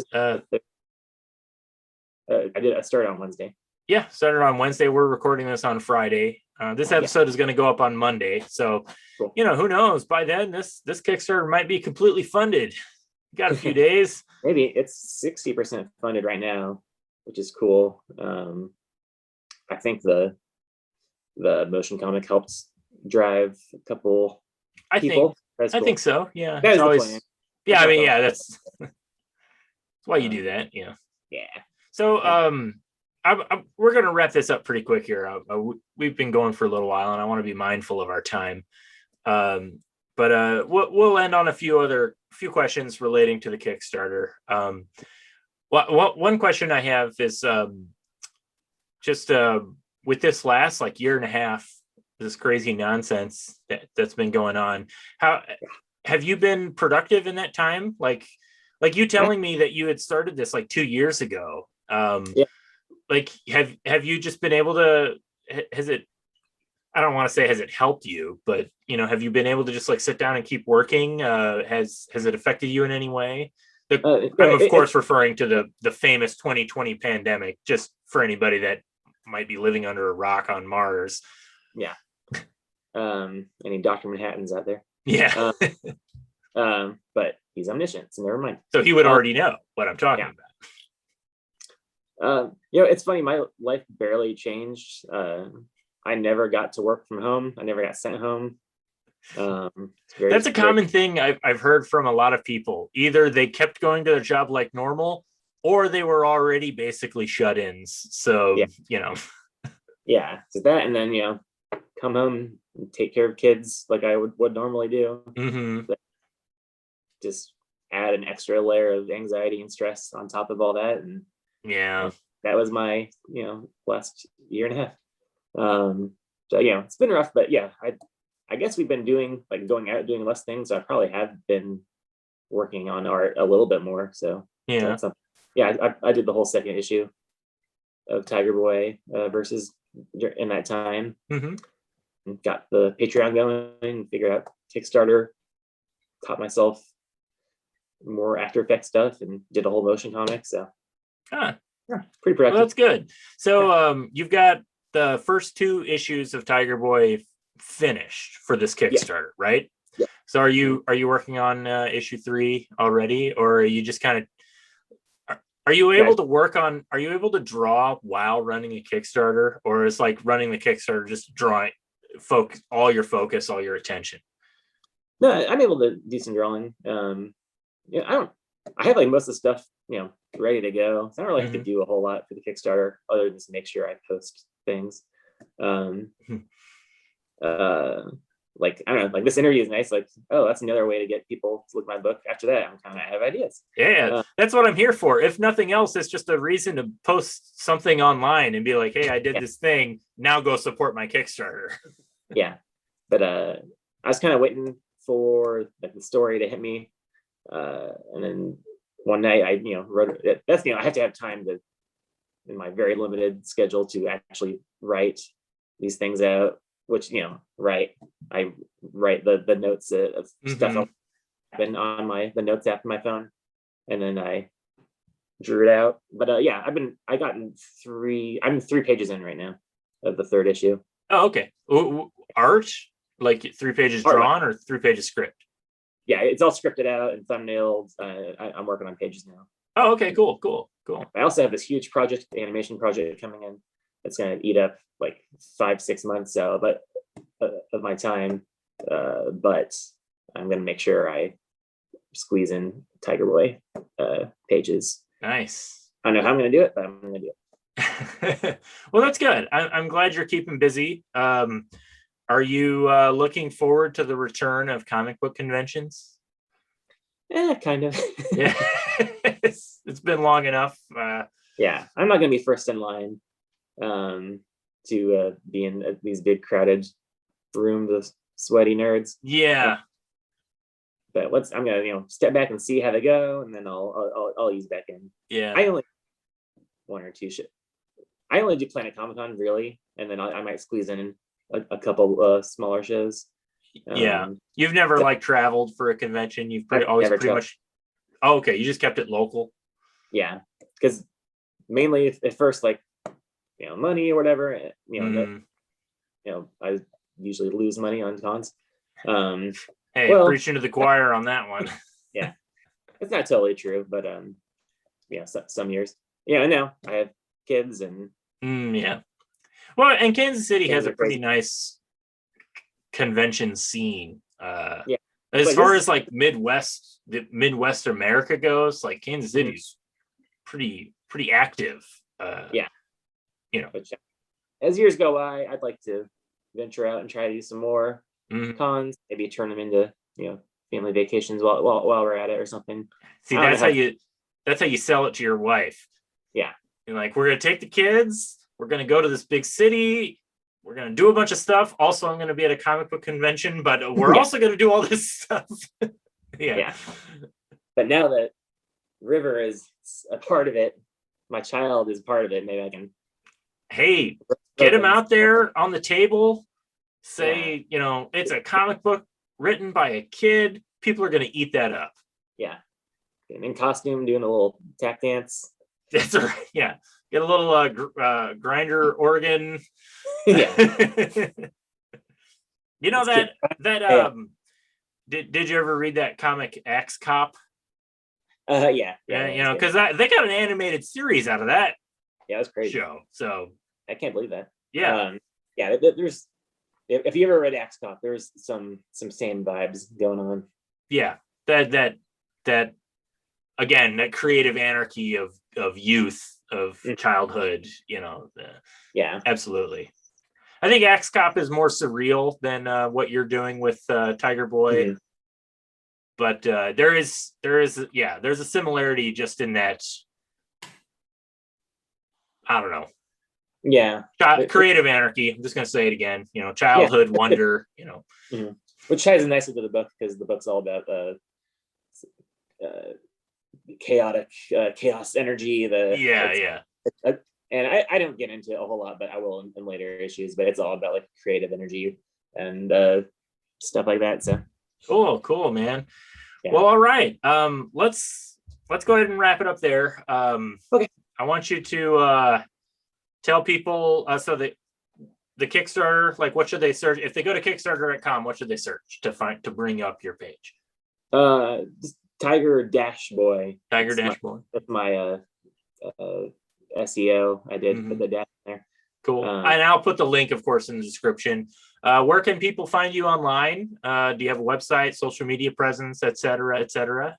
I started on Wednesday. Yeah, started on Wednesday. We're recording this on Friday. This episode is going to go up on Monday. So, cool. Who knows? By then, this Kickstarter might be completely funded. Got a few days. Maybe it's 60% funded right now, which is cool. I think the motion comic helped drive a couple people. I think so. Yeah. That is always, the plan. Yeah, I mean, yeah, that's why you do that. Yeah. Yeah. So, we're going to wrap this up pretty quick here. We've been going for a little while, and I want to be mindful of our time. But we'll end on a few questions relating to the Kickstarter. One question I have is just with this last year and a half, this crazy nonsense that's been going on. How have you been productive in that time? Like you telling me that you had started this 2 years ago. Have you just been able to? I don't want to say has it helped you, but have you been able to just sit down and keep working? Has it affected you in any way? I'm of course referring to the famous 2020 pandemic, just for anybody that might be living under a rock on Mars. Yeah. Any Dr. Manhattans out there? Yeah. But he's omniscient, so never mind. So he would already know what I'm talking about. It's funny. My life barely changed. I never got to work from home. I never got sent home. That's a common thing I've heard from a lot of people. Either they kept going to their job like normal, or they were already basically shut-ins. So, Yeah, so that, and then, come home and take care of kids like I would normally do. Mm-hmm. Just add an extra layer of anxiety and stress on top of all that. And that was my, last year and a half. So, it's been rough, but I guess we've been doing going out doing less things. So I probably have been working on art a little bit more. So I did the whole second issue of Tiger Boy versus in that time. Mm-hmm. Got the Patreon going, figured out Kickstarter, taught myself more After Effects stuff, and did a whole motion comic. So pretty productive. Well, that's good. So you've got the first 2 issues of Tiger Boy finished for this Kickstarter, right? Yeah. So are you working on issue 3 already, or are you just kind of are you able to draw while running a Kickstarter, or is running the Kickstarter just drawing all your focus, all your attention? No, I'm able to do some drawing. I have most of the stuff ready to go, so I don't really have to do a whole lot for the Kickstarter other than just make sure I post things. I don't know, this interview is nice. That's another way to get people to look at my book. After that, I have ideas. Yeah, that's what I'm here for. If nothing else, it's just a reason to post something online and be like, hey, I did this thing. Now go support my Kickstarter. Yeah. But I was kind of waiting for the story to hit me. And then one night I, wrote it. That's, I have to have time in my very limited schedule to actually write these things out, which, I write the notes of stuff that happened on the notes app on my phone, and then I drew it out. But I'm 3 pages in right now of the 3rd issue. Oh, okay. Art, 3 pages drawn, or 3 pages script? Yeah, it's all scripted out and thumbnailed. I'm working on pages now. Oh, okay, cool. I also have this huge animation project coming in. It's going to eat up 5-6 months of my time, but I'm going to make sure I squeeze in Tiger Boy pages. Nice. I don't know how I'm going to do it, but I'm going to do it. Well, that's good. I'm glad you're keeping busy. Are you looking forward to the return of comic book conventions? Kind of. Yeah. It's been long enough. Yeah, I'm not gonna be first in line to be in these big crowded rooms of sweaty nerds. Yeah. But I'm gonna step back and see how they go, and then I'll ease back in. Yeah. I only one or two I only do Planet Comic Con really, and then I might squeeze in a couple smaller shows. Yeah, you've never like traveled for a convention. You've always pretty much. Oh, okay, you just kept it local. Yeah, because mainly at first, like money or whatever. I usually lose money on cons. Hey, preaching to the choir on that one. Yeah, it's not totally true, but some years. And now I have kids and. Yeah. Well, and Kansas City has a pretty nice convention scene. As far as like Midwest America goes, like Kansas City's pretty active. As years go by, I'd like to venture out and try to do some more cons, maybe turn them into family vacations while we're at it or something. See, that's how you sell it to your wife. Yeah, you're like, we're gonna take the kids, we're gonna go to this big city, we're going to do a bunch of stuff. Also, I'm going to be at a comic book convention, but we're also going to do all this stuff. Yeah. But now that River is a part of it, my child is part of it, maybe I can. Hey, get him out there on the table. Say, it's a comic book written by a kid. People are going to eat that up. Yeah. Get him in costume, doing a little tap dance. That's right. Yeah. Get a little grinder organ. Yeah. Did you ever read that comic Axe Cop? Yeah, because they got an animated series out of that. Yeah, that's crazy show. So I can't believe that. Yeah. There's, if you ever read Axe Cop, there's some same vibes going on. Yeah, that again, that creative anarchy of youth, of childhood. Yeah, absolutely. I think Axe Cop is more surreal than what you're doing with Tiger Boy, but there's a similarity just in that. I don't know. Yeah, creative anarchy. I'm just gonna say it again. Childhood wonder. Which ties nicely to the book because the book's all about chaotic chaos energy. And I don't get into it a whole lot, but I will in later issues. But it's all about like creative energy and stuff like that. So cool, man. Yeah. Well, all right. Let's go ahead and wrap it up there. Okay. I want you to tell people so that the Kickstarter, like, what should they search if they go to Kickstarter.com? What should they search to bring up your page? Tiger Dash Boy. Boy. That's my SEO. I did put the dash in there. Cool. And I'll put the link, of course, in the description. Where can people find you online? Do you have a website, social media presence, et cetera, et cetera?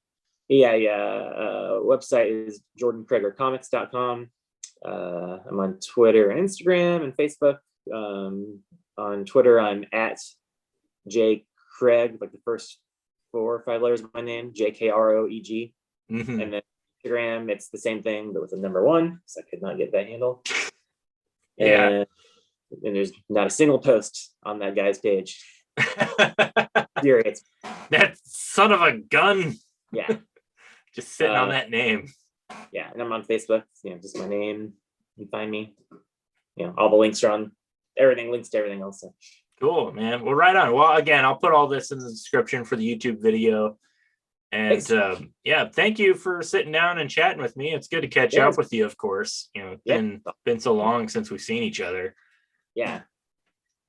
Yeah. Website is jordankroegercomics.com. I'm on Twitter and Instagram and Facebook. On Twitter, I'm at J Kroeg, like the first 4 or 5 letters of my name, JKROEG. And then Instagram, it's the same thing, but with a number 1, so I could not get that handle. And there's not a single post on that guy's page. Furious. That son of a gun. Yeah. Just sitting on that name. Yeah, and I'm on Facebook. Just my name. You can find me. All the links are on. Everything links to everything else. So. Cool, man. Well, right on. Well, again, I'll put all this in the description for the YouTube video. And thank you for sitting down and chatting with me. It's good to catch up with you, of course. It's been so long since we've seen each other. Yeah.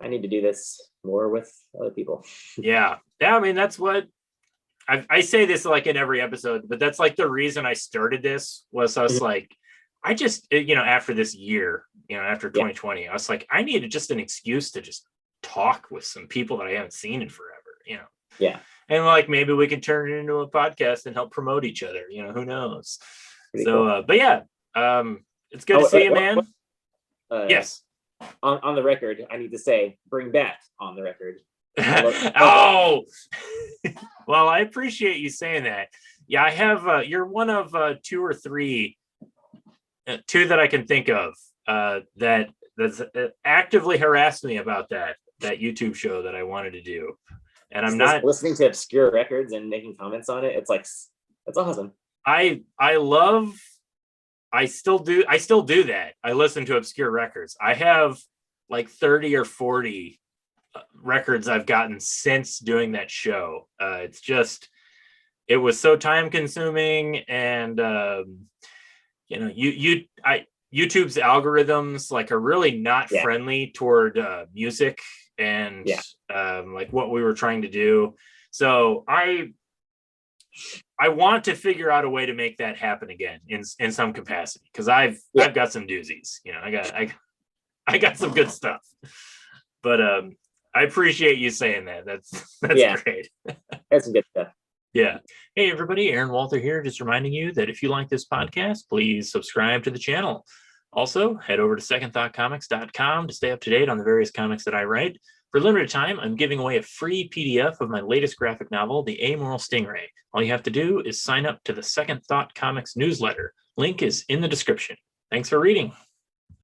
I need to do this more with other people. Yeah. I mean, that's what I say this like in every episode, but that's like the reason I started this was us like, I just, after this year, after 2020, I was like, I needed just an excuse to just talk with some people that I haven't seen in forever, Yeah. And like, maybe we can turn it into a podcast and help promote each other, who knows? Pretty cool. But yeah, it's good to see you, man. Yes. On the record, I need to say, bring back On the Record. Oh, well, I appreciate you saying that. Yeah, I have. You're one of two or three, two that I can think of that's actively harassed me about that YouTube show that I wanted to do, and I'm not listening to obscure records and making comments on it. It's like, that's awesome. I still do that. I listen to obscure records. I have like 30 or 40 records I've gotten since doing that show. It's just, it was so time consuming, and YouTube's algorithms like are really not friendly toward music and like what we were trying to do. So I want to figure out a way to make that happen again in some capacity, because I've got some doozies. I got some good stuff. But I appreciate you saying that. That's great. That's some good stuff. Yeah. Hey, everybody. Aaron Walther here, just reminding you that if you like this podcast, please subscribe to the channel. Also, head over to secondthoughtcomics.com to stay up to date on the various comics that I write. For a limited time, I'm giving away a free PDF of my latest graphic novel, The Amoral Stingray. All you have to do is sign up to the Second Thought Comics newsletter. Link is in the description. Thanks for reading.